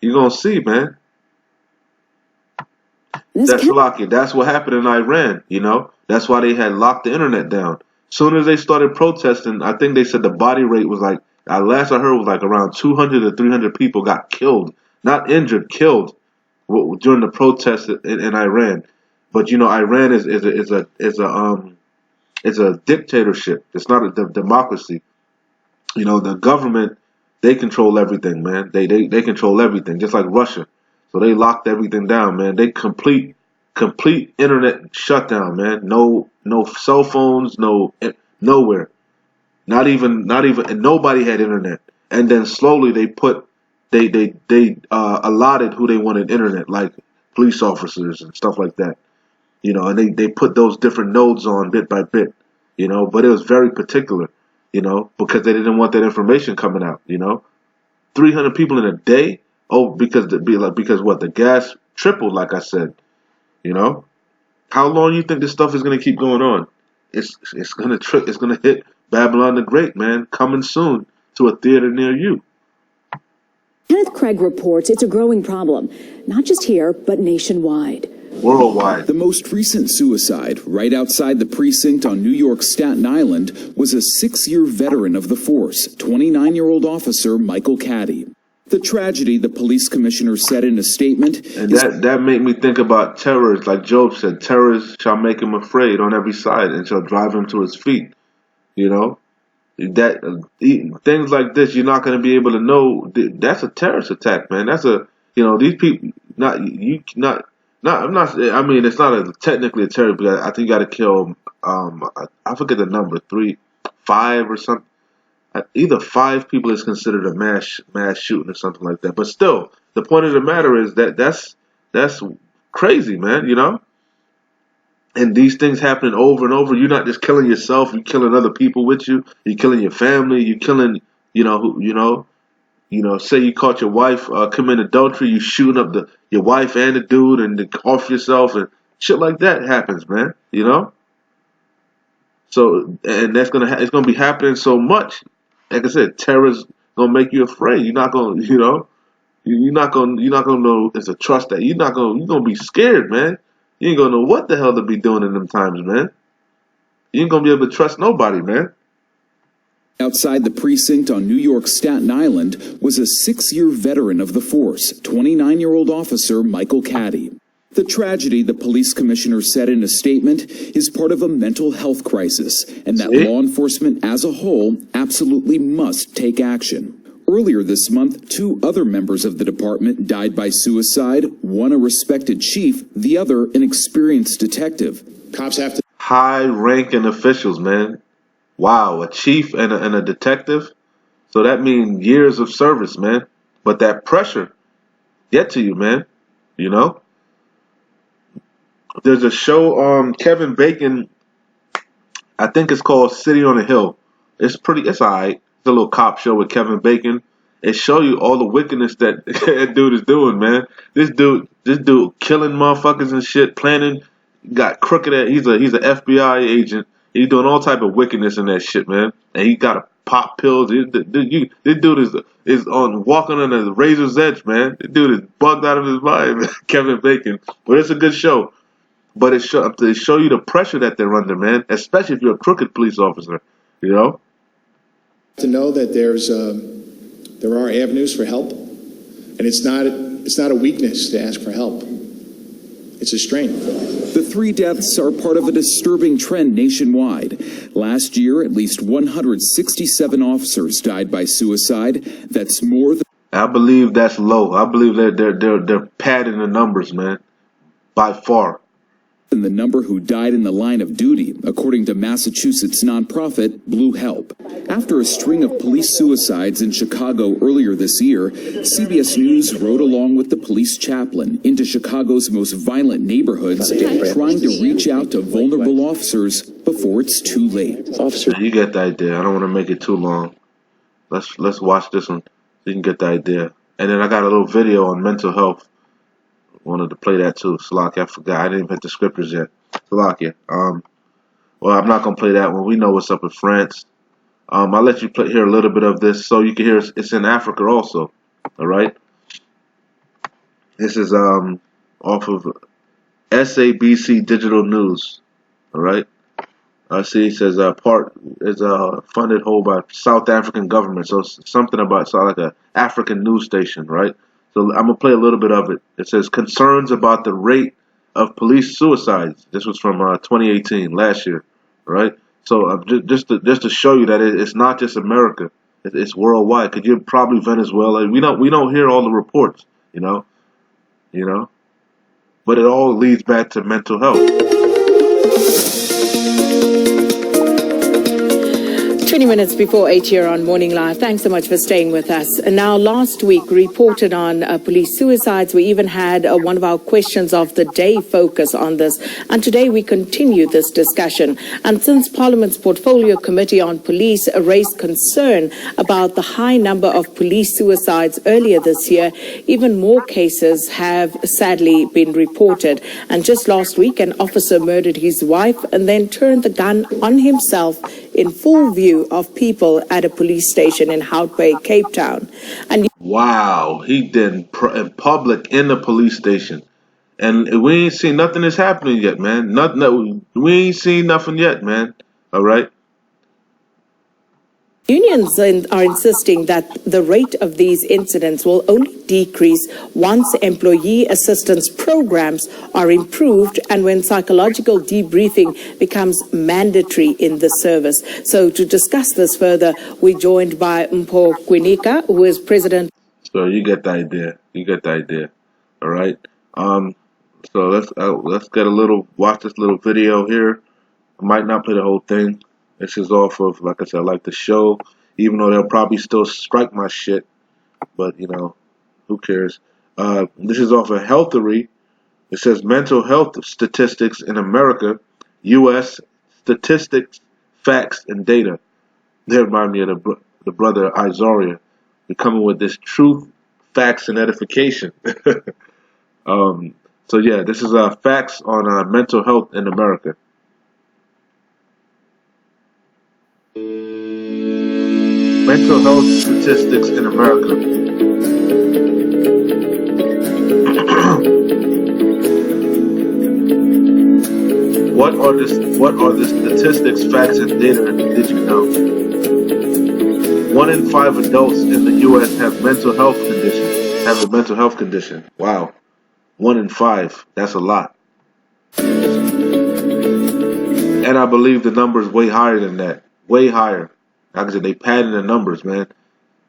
You're gonna see, man. That's what happened in Iran, That's why they had locked the internet down. Soon as they started protesting, I think they said the body rate was like, last I heard was like around 200 to 300 people got killed. Not injured, killed during the protests in Iran. But Iran is a dictatorship. It's not a democracy. The government, they control everything, man. They control everything, just like Russia. So they locked everything down, man. They complete internet shutdown, man. No cell phones, nowhere. Not even, and nobody had internet. And then slowly they allotted who they wanted internet, like police officers and stuff like that. And they put those different nodes on bit by bit, but it was very particular, because they didn't want that information coming out, 300 people in a day. Oh, because what, the gas tripled, like I said, How long you think this stuff is gonna keep going on? It's gonna hit Babylon the Great, man, coming soon to a theater near you. Kenneth Craig reports it's a growing problem, not just here, but nationwide. Worldwide. The most recent suicide, right outside the precinct on New York's Staten Island, was a 6-year veteran of the force, 29-year-old officer Michael Caddy. The tragedy, the police commissioner said in a statement, and that made me think about terrors, like Job said, terrors shall make him afraid on every side and shall drive him to his feet. That things like this, you're not going to be able to know. That's a terrorist attack, man. That's these people. I mean, it's not technically a terrorist, but I think you got to kill. I forget the number, 5 or something. Either 5 people is considered a mass shooting or something like that. But still, the point of the matter is that's crazy, man. And these things happening over and over. You're not just killing yourself. You're killing other people with you. You're killing your family. You're killing, say you caught your wife committing adultery. You shooting up your wife and the dude and off yourself and shit like that happens, man. So and it's gonna be happening so much. Like I said, terror's gonna make you afraid. You're not gonna, you're not gonna know it's a trust that you're gonna be scared, man. You ain't gonna know what the hell to be doing in them times, man. You ain't gonna be able to trust nobody, man. Outside the precinct on New York's Staten Island was a 6-year veteran of the force, 29-year-old officer Michael Caddy. The tragedy, the police commissioner said in a statement, is part of a mental health crisis, and that law enforcement as a whole absolutely must take action. Earlier this month, 2 other members of the department died by suicide, one a respected chief, the other an experienced detective. Cops have to... High-ranking officials, man. Wow, a chief and a detective? So that means years of service, man. But that pressure get to you, man. There's a show, Kevin Bacon, I think it's called City on a Hill. It's alright. It's a little cop show with Kevin Bacon. It show you all the wickedness that that dude is doing, man. This dude killing motherfuckers and shit, planning, got crooked he's an FBI agent, He's doing all type of wickedness in that shit, man. And he got to pop pills. This dude is on walking on the razor's edge, man. This dude is bugged out of his mind, Kevin Bacon. But it's a good show. But they show you the pressure that they're under, man. Especially if you're a crooked police officer, you know. To know that there are avenues for help, and it's not a weakness to ask for help. It's a strength. The 3 deaths are part of a disturbing trend nationwide. Last year, at least 167 officers died by suicide. That's more than... I believe that's low. I believe that they're padding the numbers, man, by far. than the number who died in the line of duty, according to Massachusetts nonprofit Blue Help. After a string of police suicides in Chicago earlier this year, CBS News rode along with the police chaplain into Chicago's most violent neighborhoods, trying to reach out to vulnerable officers before it's too late. You get the idea. I don't want to make it too long. Let's watch this one so you can get the idea. And then I got a little video on mental health. Wanted to play that too. Salakia, I forgot. I didn't even hit the scriptures yet. Salakia. Well, I'm not gonna play that one. We know what's up in France. I'll let you hear a little bit of this so you can hear it's in Africa also. All right. This is off of SABC Digital News. All right. I see it says part is funded whole by South African government. So it's something about like a African news station, right? So I'm gonna play a little bit of it. It says concerns about the rate of police suicides. This was from 2018, last year, right? So just to show you that it's not just America, it's worldwide. Cause you're probably Venezuela. We don't hear all the reports, you know, but it all leads back to mental health. 20 minutes before 8 here on Morning Live. Thanks so much for staying with us. And now, last week reported on police suicides. We even had one of our questions of the day focus on this. And today we continue this discussion. And since Parliament's Portfolio Committee on Police raised concern about the high number of police suicides earlier this year, even more cases have sadly been reported. And just last week, an officer murdered his wife and then turned the gun on himself in full view of people at a police station in Hout Bay, Cape Town. And wow, he did in public in the police station, and we ain't seen nothing that's happening yet, man. We ain't seen nothing yet, man. All right. unions are insisting that the rate of these incidents will only decrease once employee assistance programs are improved and when psychological debriefing becomes mandatory in the service. So to discuss this further, we're joined by Mpho Kwinika, who is president. So you get the idea. You get the idea. All right. So let's get watch this little video here. I might not play the whole thing. This is off of, like I said, I like the show, even though they'll probably still strike my shit. But, you know, who cares? This is off of Healthery. It says mental health statistics in America, U.S. statistics, facts, and data. They remind me of the brother Izaria. They're coming with this truth, facts, and edification. So, yeah, this is facts on mental health in America. Mental health statistics in America. What are the statistics, facts, and data did you know? 1 in 5 adults in the U.S. have a mental health condition. Wow. 1 in 5. That's a lot. And I believe the number is way higher than that. Way higher. Like I said, they padded the numbers, man.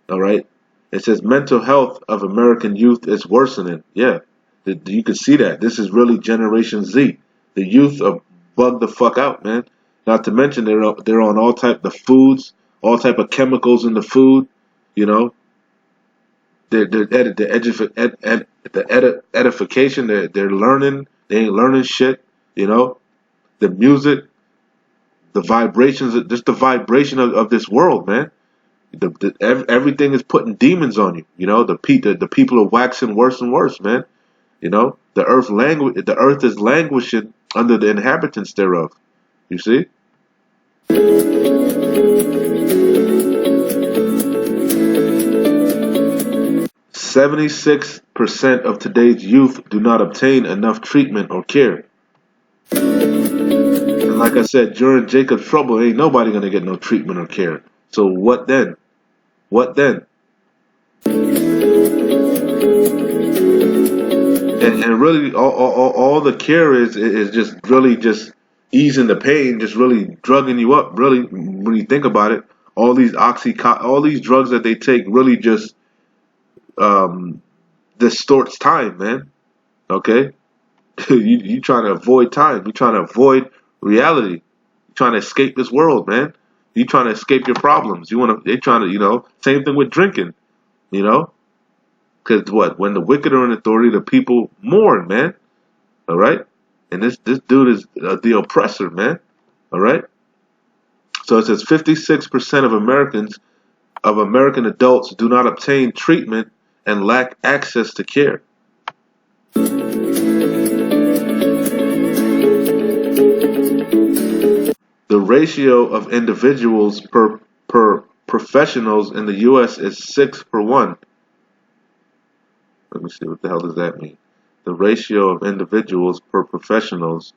All right. It says mental health of American youth is worsening. Yeah, you can see that. This is really Generation Z. The youth are bugged the fuck out, man. Not to mention they're on all type of foods, all type of chemicals in the food. You know, the edification. They're learning. They ain't learning shit. You know, the music. The vibrations, just the vibration of this world, man. Everything is putting demons on you. You know, the people are waxing worse and worse, man. You know, the earth is languishing under the inhabitants thereof. You see? %76% of today's youth do not obtain enough treatment or care. And like I said, during Jacob's trouble, ain't nobody gonna get no treatment or care. So what then? What then? And really, all the care is just really just easing the pain, just really drugging you up. Really, when you think about it, all these all these drugs that they take really just distorts time, man. Okay, you trying to avoid time. You trying to avoid reality. You trying to escape this world, man. You trying to escape your problems. They trying to, same thing with drinking, because when the wicked are in authority, the people mourn, man. All right, and this dude is the oppressor, man. All right. So it says 56% of American adults do not obtain treatment and lack access to care. The ratio of individuals per professionals in the U.S. is 6:1. Let me see, what the hell does that mean? The ratio of individuals per professionals.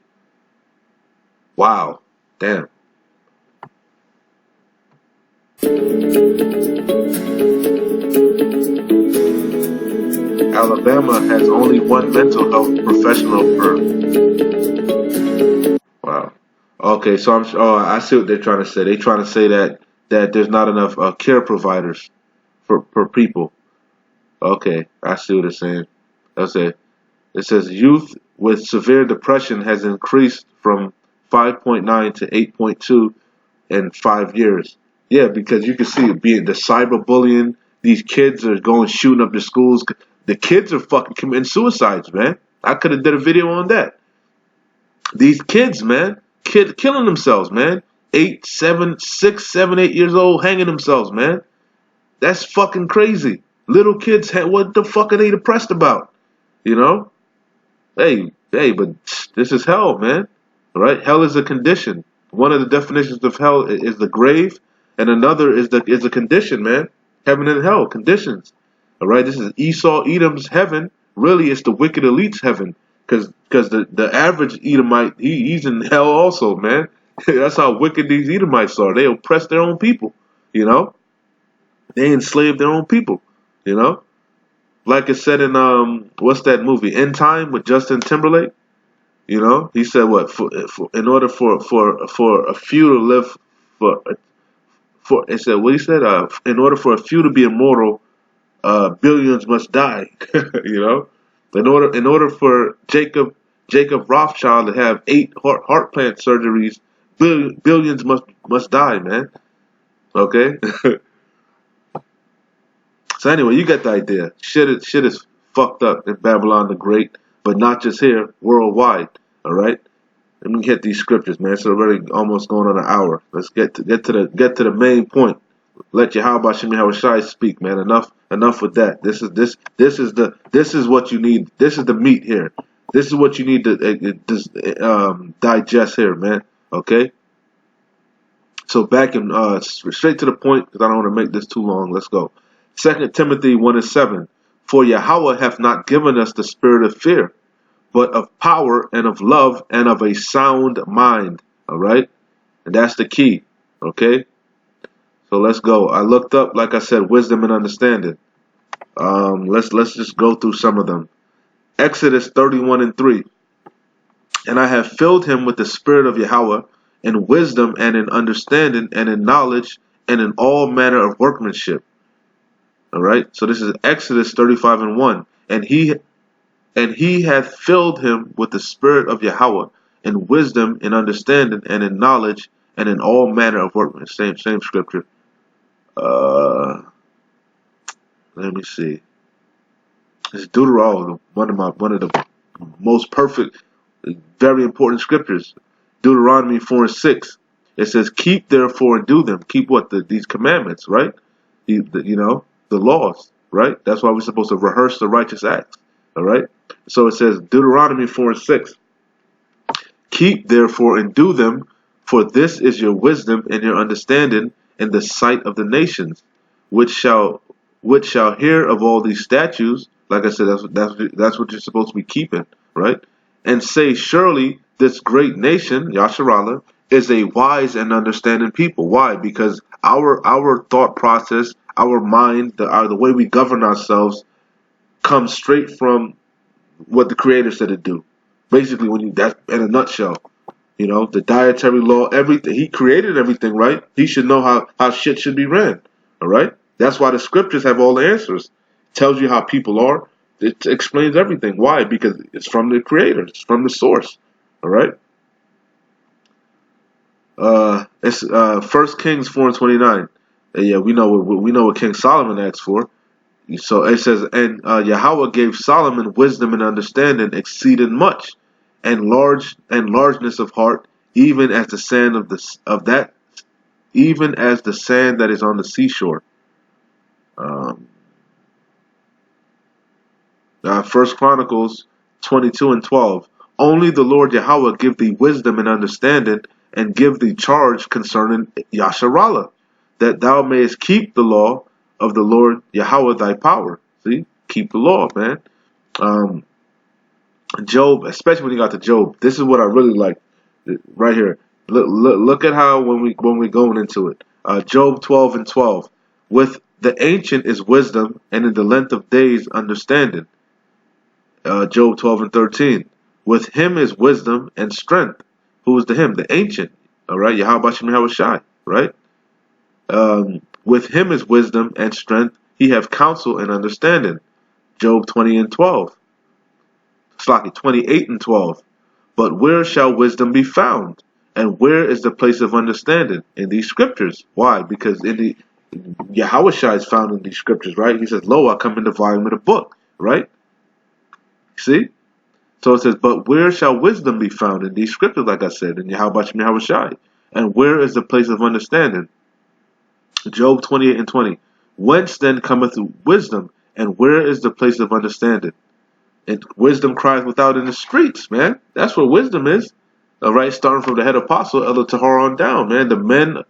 Wow, damn. Alabama has only one mental health professional per. Wow. Okay, so I see what they're trying to say. They're trying to say that there's not enough care providers per people. Okay, I see what it's saying. That's it. It says youth with severe depression has increased from 5.9 to 8.2 in 5 years. Yeah, because you can see it being the cyberbullying. These kids are going shooting up the schools. The kids are fucking committing suicides, man. I could have did a video on that. These kids, man, killing themselves, man. 8, 7, 6, 7, 8 years old, hanging themselves, man. That's fucking crazy. Little kids, what the fuck are they depressed about? Hey, but this is hell, man. All right, hell is a condition. One of the definitions of hell is the grave, and another is a condition, man. Heaven and hell, conditions. All right, this is Esau Edom's heaven. Really, it's the wicked elite's heaven, because the average Edomite, he's in hell also, man. That's how wicked these Edomites are. They oppress their own people, They enslave their own people, Like it said in what's that movie, End Time, with Justin Timberlake? He said what? In order for a few to live it said what he said. In order for a few to be immortal, billions must die. In order for Jacob Rothschild to have 8 heart plant surgeries, billions must die, man. Okay. So anyway, you get the idea. Shit is fucked up in Babylon the Great, but not just here, worldwide. All right. Let me get these scriptures, man. It's already almost going on an hour. Let's get to the main point. Let Yahweh Shem Yahweh Shai speak, man. Enough with that. This is what you need. This is the meat here. This is what you need to digest here, man. Okay. So back in straight to the point, because I don't want to make this too long. Let's go. 2 Timothy 1:7. For Yahweh hath not given us the spirit of fear, but of power and of love and of a sound mind. All right, and that's the key. Okay. So let's go. I looked up, like I said, wisdom and understanding. Let's just go through some of them. Exodus 31:3. And I have filled him with the spirit of Yahweh, in wisdom and in understanding and in knowledge and in all manner of workmanship. All right. So this is Exodus 35:1. And he hath filled him with the spirit of Yahweh, in wisdom, in understanding, and in knowledge, and in all manner of workmanship. Same scripture. Let me see. It's Deuteronomy, one of the most perfect, very important scriptures. Deuteronomy 4:6. It says, "Keep therefore and do them." Keep what? These commandments, right? The laws, right? That's why we're supposed to rehearse the righteous acts. All right. So it says Deuteronomy 4:6. "Keep therefore and do them, For this is your wisdom and your understanding in the sight of the nations, which shall hear of all these statutes. Like I said, that's what you're supposed to be keeping, right? And say, surely this great nation, Yasharallah, is a wise and understanding people. Why? Because our thought process, our mind, the way we govern ourselves, comes straight from what the Creator said to do. Basically, that's in a nutshell. You know, the dietary law, everything. He created everything, right? He should know how shit should be ran. All right? That's why the scriptures have all the answers. It tells you how people are. It explains everything. Why? Because it's from the Creator. It's from the source. All right? It's 1 Kings 4:29. Yeah, we know what King Solomon asked for. So it says, and Yahweh gave Solomon wisdom and understanding exceeding much, and largeness of heart, even as the sand even as the sand that is on the seashore. 1 Chronicles 22:12. Only the Lord Yahweh give thee wisdom and understanding, and give thee charge concerning Yasharallah, that thou mayest keep the law of the Lord Yahweh thy power. See? Keep the law, man. Job, especially when you got to Job, this is what I really like right here. Look at how when we going into it. Job 12:12. With the ancient is wisdom, and in the length of days understanding. Job 12:13. With him is wisdom and strength. Who is the him? The ancient. All right, Yahweh Shai, right? With him is wisdom and strength. He have counsel and understanding. Job 20:12. Slaki 28:12. But where shall wisdom be found? And where is the place of understanding? In these scriptures. Why? Because in the Yahweh Shai is found in these scriptures, right? He says, lo, I come in the volume of the book, right? See? So it says, but where shall wisdom be found? In these scriptures, like I said, in Yahweh Shai. And where is the place of understanding? Job 28:20. Whence then cometh wisdom? And where is the place of understanding? And wisdom cries without in the streets, man. That's where wisdom is. All right, starting from the head apostle, Elder Tahar on down, man. The men,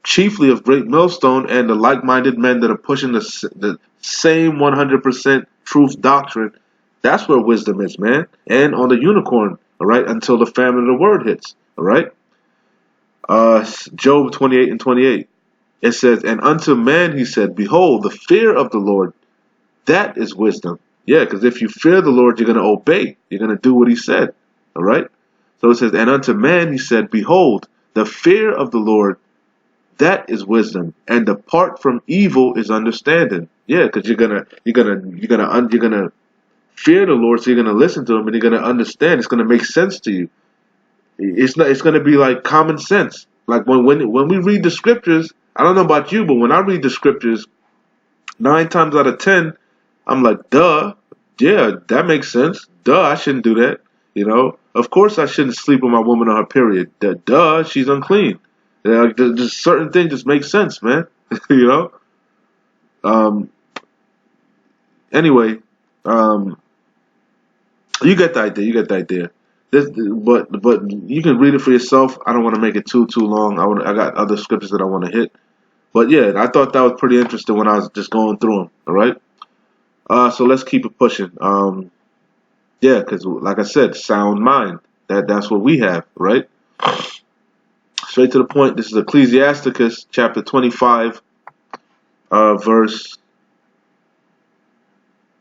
chiefly of Great Millstone, and the like-minded men that are pushing the same 100% truth doctrine. That's where wisdom is, man. And on the unicorn, all right, until the famine of the word hits, all right. Job 28:28. It says, and unto man he said, behold, the fear of the Lord, that is wisdom. Yeah, because if you fear the Lord, you're going to obey. You're going to do what he said. All right? So it says, and unto man he said, behold, the fear of the Lord, that is wisdom. And depart from evil is understanding. Yeah, because you're gonna fear the Lord, so you're gonna listen to him, and you're gonna understand. It's gonna make sense to you. It's gonna be like common sense. Like when we read the scriptures, I don't know about you, but when I read the scriptures, 9 times out of 10, I'm like, duh, yeah, that makes sense. Duh, I shouldn't do that. You know, of course I shouldn't sleep with my woman on her period. Duh, she's unclean. Just certain things just make sense, man. You know. Anyway, you get the idea. You get the idea. But you can read it for yourself. I don't want to make it too long. I got other scriptures that I want to hit. But yeah, I thought that was pretty interesting when I was just going through them. All right. So let's keep it pushing. Yeah, because like I said, sound mind. That's what we have, right? Straight to the point. This is Ecclesiasticus chapter 25, verse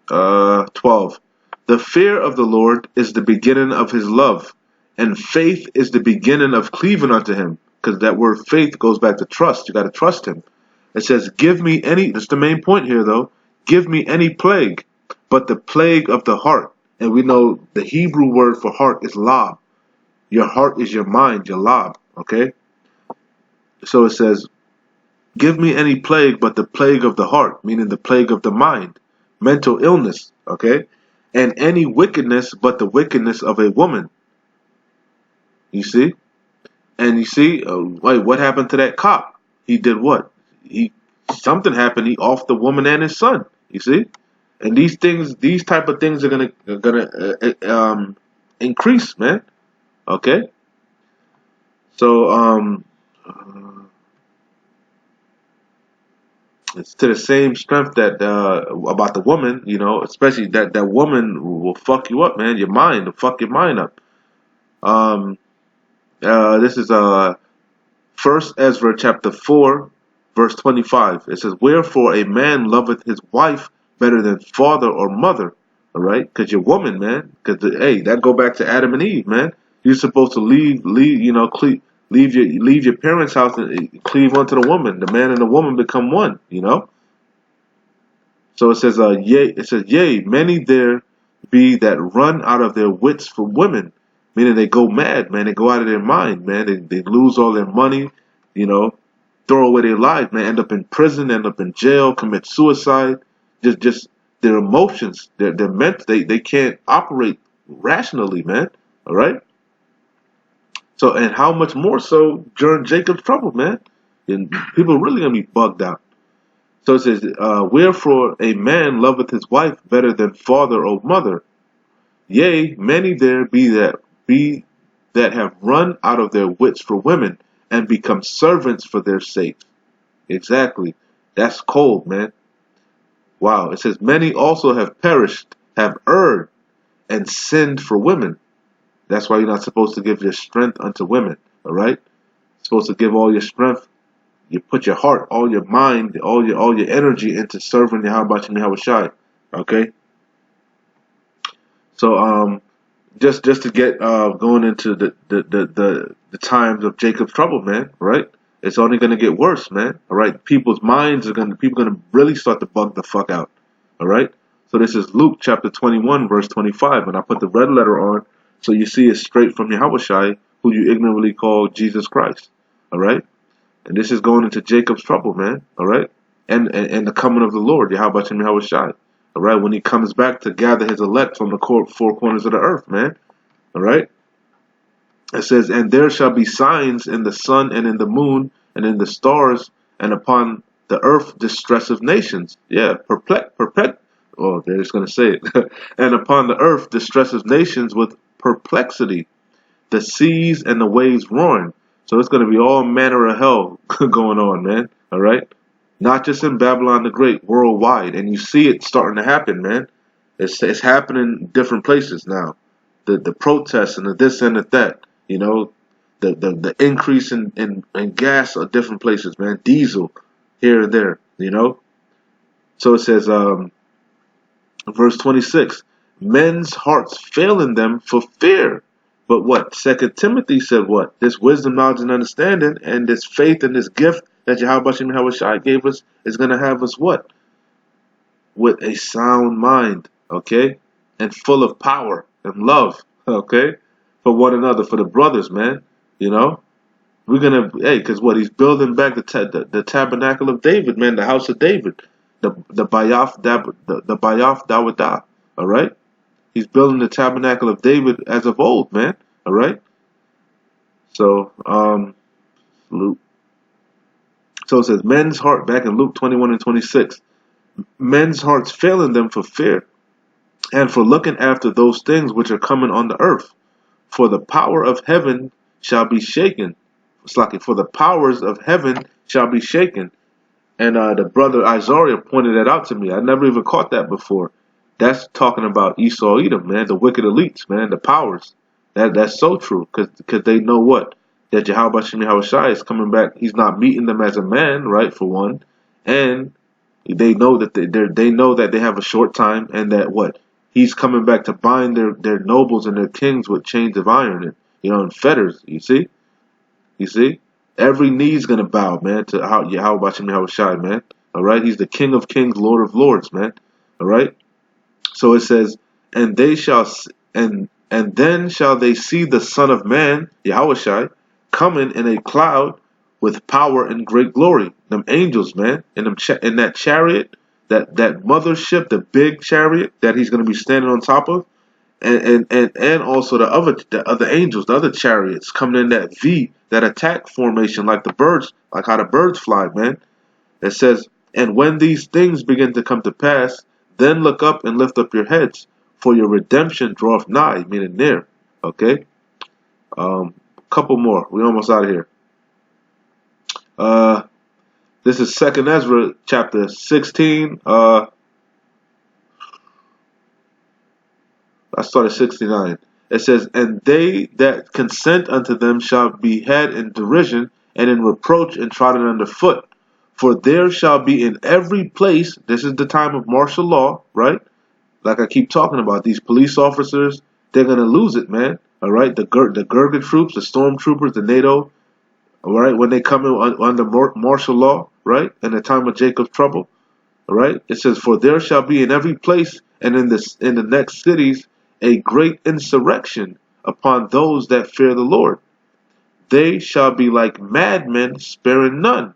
12. The fear of the Lord is the beginning of his love, and faith is the beginning of cleaving unto him. Because that word faith goes back to trust. You got to trust him. It says, give me any, that's the main point here though, give me any plague, but the plague of the heart. And we know the Hebrew word for heart is lab. Your heart is your mind, your lab, okay? So it says, give me any plague but the plague of the heart, meaning the plague of the mind, mental illness, okay? And any wickedness but the wickedness of a woman. You see? And you see, wait, what happened to that cop? He did what? Something happened. He offed the woman and his son. You see? And these type of things are gonna increase, man. Okay. So it's to the same strength that about the woman, you know, especially that woman will fuck you up, man. Your mind will fuck your mind up. Um, this is First Ezra chapter 4, verse 25. It says, "Wherefore a man loveth his wife better than father or mother." All right, because you're woman, man. Because hey, that go back to Adam and Eve, man. You're supposed to leave your parents' house and cleave unto the woman. The man and the woman become one, you know. So it says, yea, many there be that run out of their wits for women, meaning they go mad, man. They go out of their mind, man. They lose all their money, you know, throw away their life, man. End up in prison, end up in jail, commit suicide. Just their emotions, their they can't operate rationally, man. All right. So, and how much more so during Jacob's trouble, man? And people really gonna be bugged out. So it says, "Wherefore a man loveth his wife better than father or mother. Yea, many there be that have run out of their wits for women, and become servants for their sakes." Exactly. That's cold, man. Wow. It says, "Many also have perished, have erred, and sinned for women." That's why you're not supposed to give your strength unto women. All right? You're supposed to give all your strength. You put your heart, all your mind, all your energy into serving Yahweh Shai. Okay? So just to get going into the times of Jacob's trouble, man, right? It's only gonna get worse, man. All right? People's minds people gonna really start to bug the fuck out. All right? So this is Luke chapter 21, verse 25, and I put the red letter on so you see it's straight from Yahweh Shai, who you ignorantly call Jesus Christ. All right? And this is going into Jacob's trouble, man. All right? And the coming of the Lord, Yahweh Shai. All right? When he comes back to gather his elect from the four corners of the earth, man. All right? It says, "And there shall be signs in the sun and in the moon and in the stars, and upon the earth distress of nations." Yeah, perplex. Oh, they're just going to say it. "And upon the earth distress of nations with perplexity, the seas and the waves roaring." So it's going to be all manner of hell going on, man. All right? Not just in Babylon the Great, worldwide. And you see it starting to happen, man. It's happening in different places now. The protests and the this and the that. You know, the increase in gas at different places, man. Diesel here and there, you know. So it says, verse 26, "Men's hearts failing them for fear." But what? 2 Timothy said what? This wisdom, knowledge, and understanding, and this faith and this gift that Yahweh Shai gave us is going to have us what? With a sound mind, okay? And full of power and love, okay? For one another, for the brothers, man. You know? We're going to, hey, because what? He's building back the tabernacle of David, man, the house of David. The Bayath Dawadah, all right? He's building the tabernacle of David as of old, man. All right. So, Luke. So it says, men's heart, back in Luke 21 and 26, men's hearts failing them for fear, and for looking after those things which are coming on the earth. For the power of heaven shall be shaken. It's like, for the powers of heaven shall be shaken. And the brother Isaiah pointed that out to me. I never even caught that before. That's talking about Esau Edom, man, the wicked elites, man, the powers. That's so true, because they know what? That Yahweh Shai is coming back. He's not meeting them as a man, right, for one. And they know that they know that they have a short time, and that what? He's coming back to bind their nobles and their kings with chains of iron and, you know, and fetters. You see? You see? Every knee's gonna bow, man, to Yahweh Shai, man. All right? He's the King of Kings, Lord of Lords, man. All right? So it says, and then shall they see the Son of Man, Yahushai, coming in a cloud with power and great glory. Them angels, man, in that chariot, that mothership, the big chariot that he's going to be standing on top of, and also the other angels, the other chariots coming in that V, that attack formation, like the birds, like how the birds fly, man. It says, and when these things begin to come to pass, then look up and lift up your heads, for your redemption draweth nigh, meaning near. Okay? couple more. We're almost out of here. This is 2nd Ezra chapter 16. I started 69. It says, and they that consent unto them shall be had in derision and in reproach and trodden under foot. For there shall be in every place, this is the time of martial law, right? Like I keep talking about, these police officers, they're going to lose it, man. All right? The Gurkha troops, the stormtroopers, the NATO, all right? When they come in under martial law, right? In the time of Jacob's trouble, all right? It says, for there shall be in every place and in the next cities a great insurrection upon those that fear the Lord. They shall be like madmen, sparing none,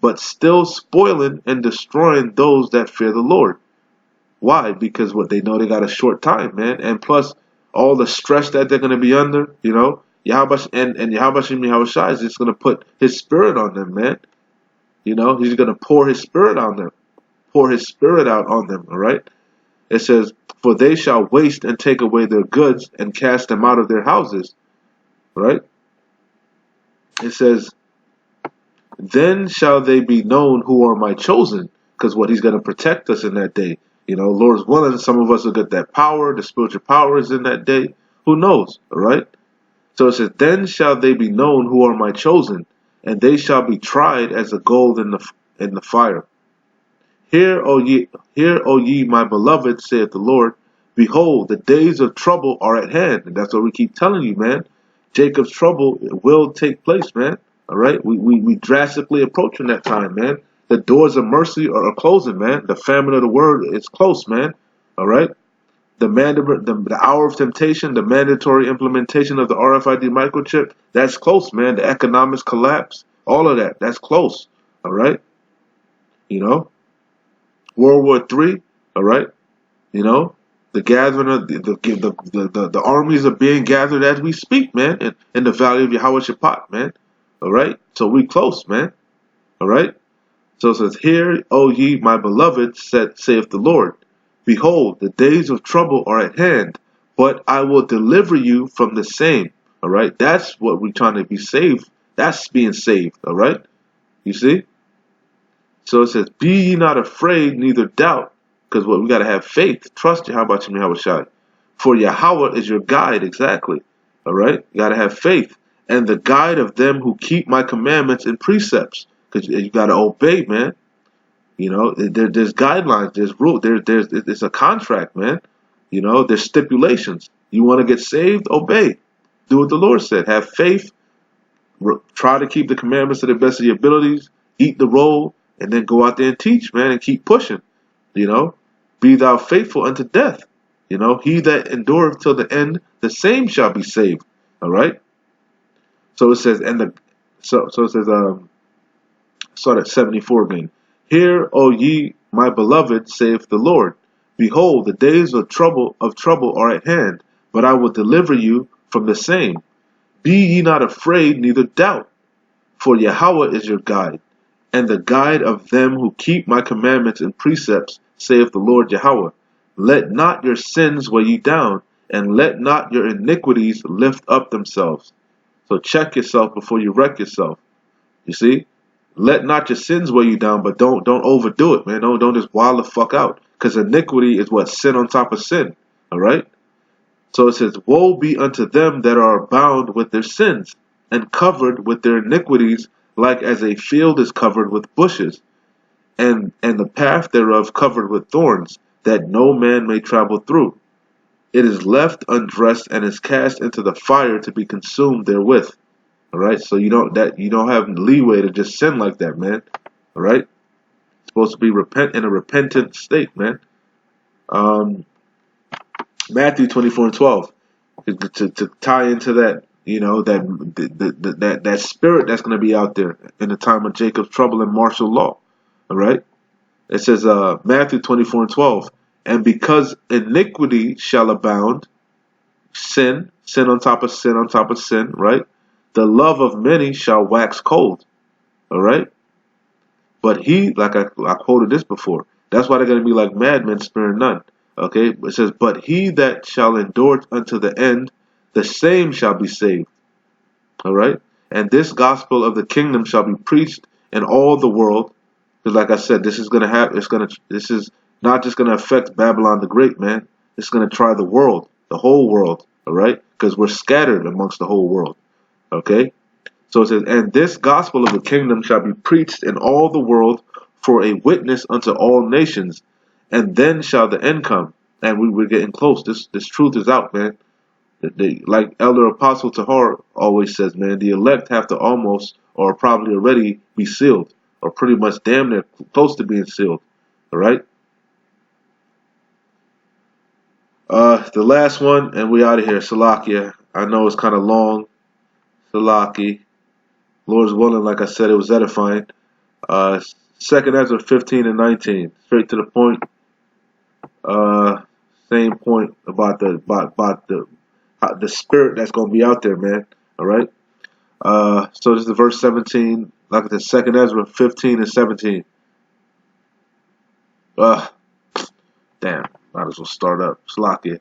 but still spoiling and destroying those that fear the Lord. Why? Because what they know, they got a short time, man. And plus all the stress that they're going to be under, you know, Yahweh and Yahushua is just going to put his spirit on them, man. You know, he's going to pour his spirit on them. Pour his spirit out on them, all right? It says, for they shall waste and take away their goods and cast them out of their houses, right? It says, then shall they be known who are my chosen, because what he's going to protect us in that day. You know, Lord's willing, some of us will get that power, the spiritual power is in that day. Who knows, all right? So it says, then shall they be known who are my chosen, and they shall be tried as the gold in the fire. Hear, O ye, my beloved, saith the Lord. Behold, the days of trouble are at hand. And that's what we keep telling you, man. Jacob's trouble will take place, man. All right? We drastically approaching that time, man. The doors of mercy are closing, man. The famine of the word is close, man. All right? The hour of temptation, the mandatory implementation of the RFID microchip, that's close, man. The economics collapse, all of that, that's close. All right? You know? World War III, all right? You know, the gathering of the armies are being gathered as we speak, man, in the valley of Yehoshaphat, man. All right? So we close, man. All right? So it says, hear, O ye, my beloved, saith the Lord. Behold, the days of trouble are at hand, but I will deliver you from the same. All right? That's what we're trying to be saved. That's being saved, all right? You see? So it says, be ye not afraid, neither doubt. Because what we got to have faith. Trust Yahweh. For Yahweh is your guide, exactly. All right? You got to have faith. And the guide of them who keep my commandments and precepts. Because you got to obey, man. You know, there's guidelines, there's rules, it's a contract, man. You know, there's stipulations. You want to get saved? Obey. Do what the Lord said. Have faith. Try to keep the commandments to the best of your abilities. Eat the roll. And then go out there and teach, man, and keep pushing. You know, be thou faithful unto death. You know, he that endureth till the end, the same shall be saved. All right. So it says, so it says, start at 74 again. Hear, O ye, my beloved, saith the Lord. Behold, the days of trouble are at hand, but I will deliver you from the same. Be ye not afraid, neither doubt, for Yahweh is your guide. And the guide of them who keep my commandments and precepts, saith the Lord Yahweh. Let not your sins weigh you down, and let not your iniquities lift up themselves. So check yourself before you wreck yourself. You see? Let not your sins weigh you down, but don't overdo it, man. Don't just wild the fuck out. Because iniquity is what? Sin on top of sin. Alright? So it says, woe be unto them that are bound with their sins, and covered with their iniquities, like as a field is covered with bushes, and the path thereof covered with thorns, that no man may travel through. It is left undressed and is cast into the fire to be consumed therewith. All right, so you don't have leeway to just sin like that, man. All right, it's supposed to be in a repentant state, man. Matthew 24:12 to tie into that. You know, that spirit that's going to be out there in the time of Jacob's trouble and martial law. All right? It says, Matthew 24:12, and because iniquity shall abound, sin on top of sin on top of sin, right? The love of many shall wax cold. All right? But he, like I quoted this before, that's why they're going to be like madmen, sparing none. Okay? It says, but he that shall endure unto the end, the same shall be saved. All right. And this gospel of the kingdom shall be preached in all the world. Because like I said, this is going to have, this is not just going to affect Babylon the Great, man. It's going to try the world, the whole world. All right. Because we're scattered amongst the whole world. Okay. So it says, and this gospel of the kingdom shall be preached in all the world for a witness unto all nations. And then shall the end come. And we're getting close. This truth is out, man. Like Elder Apostle Tahar always says, man, the elect have to almost or probably already be sealed, or pretty much damn near close to being sealed. All right. The last one, and we out of here. Salakia. I know it's kind of long. Salaki. Lord's willing, like I said, it was edifying. 2nd Ezra 15 and 19, straight to the point. Same point about the spirit that's going to be out there, man. All right. So this is verse 17, like the 2nd Ezra 15 and 17. Damn, might as well start up. Slakia.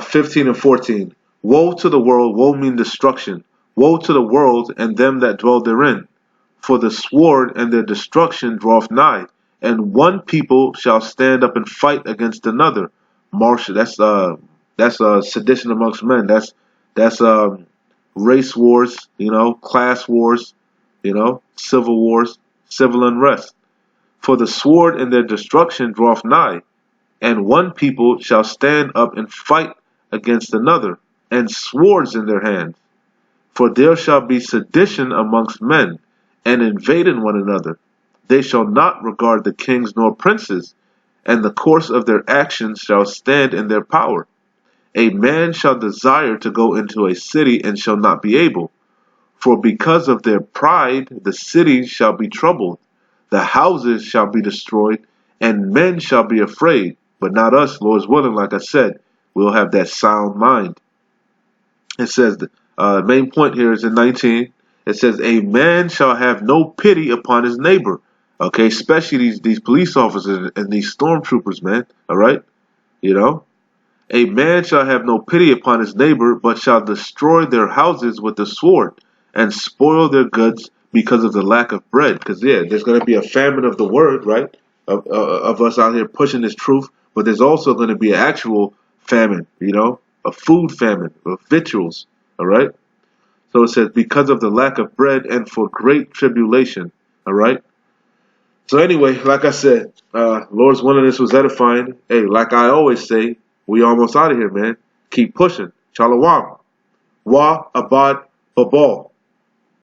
15 and 14. Woe to the world, woe mean destruction. Woe to the world and them that dwell therein. For the sword and their destruction draweth nigh, and one people shall stand up and fight against another. Martial. That's sedition amongst men. That's race wars, class wars, civil wars, civil unrest. For the sword and their destruction draweth nigh, and one people shall stand up and fight against another, and swords in their hands. For there shall be sedition amongst men, and invading one another. They shall not regard the kings nor princes, and the course of their actions shall stand in their power. A man shall desire to go into a city and shall not be able. For because of their pride the city shall be troubled, the houses shall be destroyed, and men shall be afraid. But not us, Lord's willing, like I said, we'll have that sound mind. It says, the main point here is in 19. It says, a man shall have no pity upon his neighbor. Okay, especially these police officers and these stormtroopers, man. All right? A man shall have no pity upon his neighbor, but shall destroy their houses with the sword, and spoil their goods because of the lack of bread. Because, yeah, there's going to be a famine of the word, right? Of us out here pushing this truth. But there's also going to be an actual famine, a food famine, of victuals. All right? So it says, because of the lack of bread and for great tribulation. All right? So anyway, like I said, Lord's willing, this was edifying. Hey, like I always say, we almost out of here, man. Keep pushing. Shalom. Wa abad babal.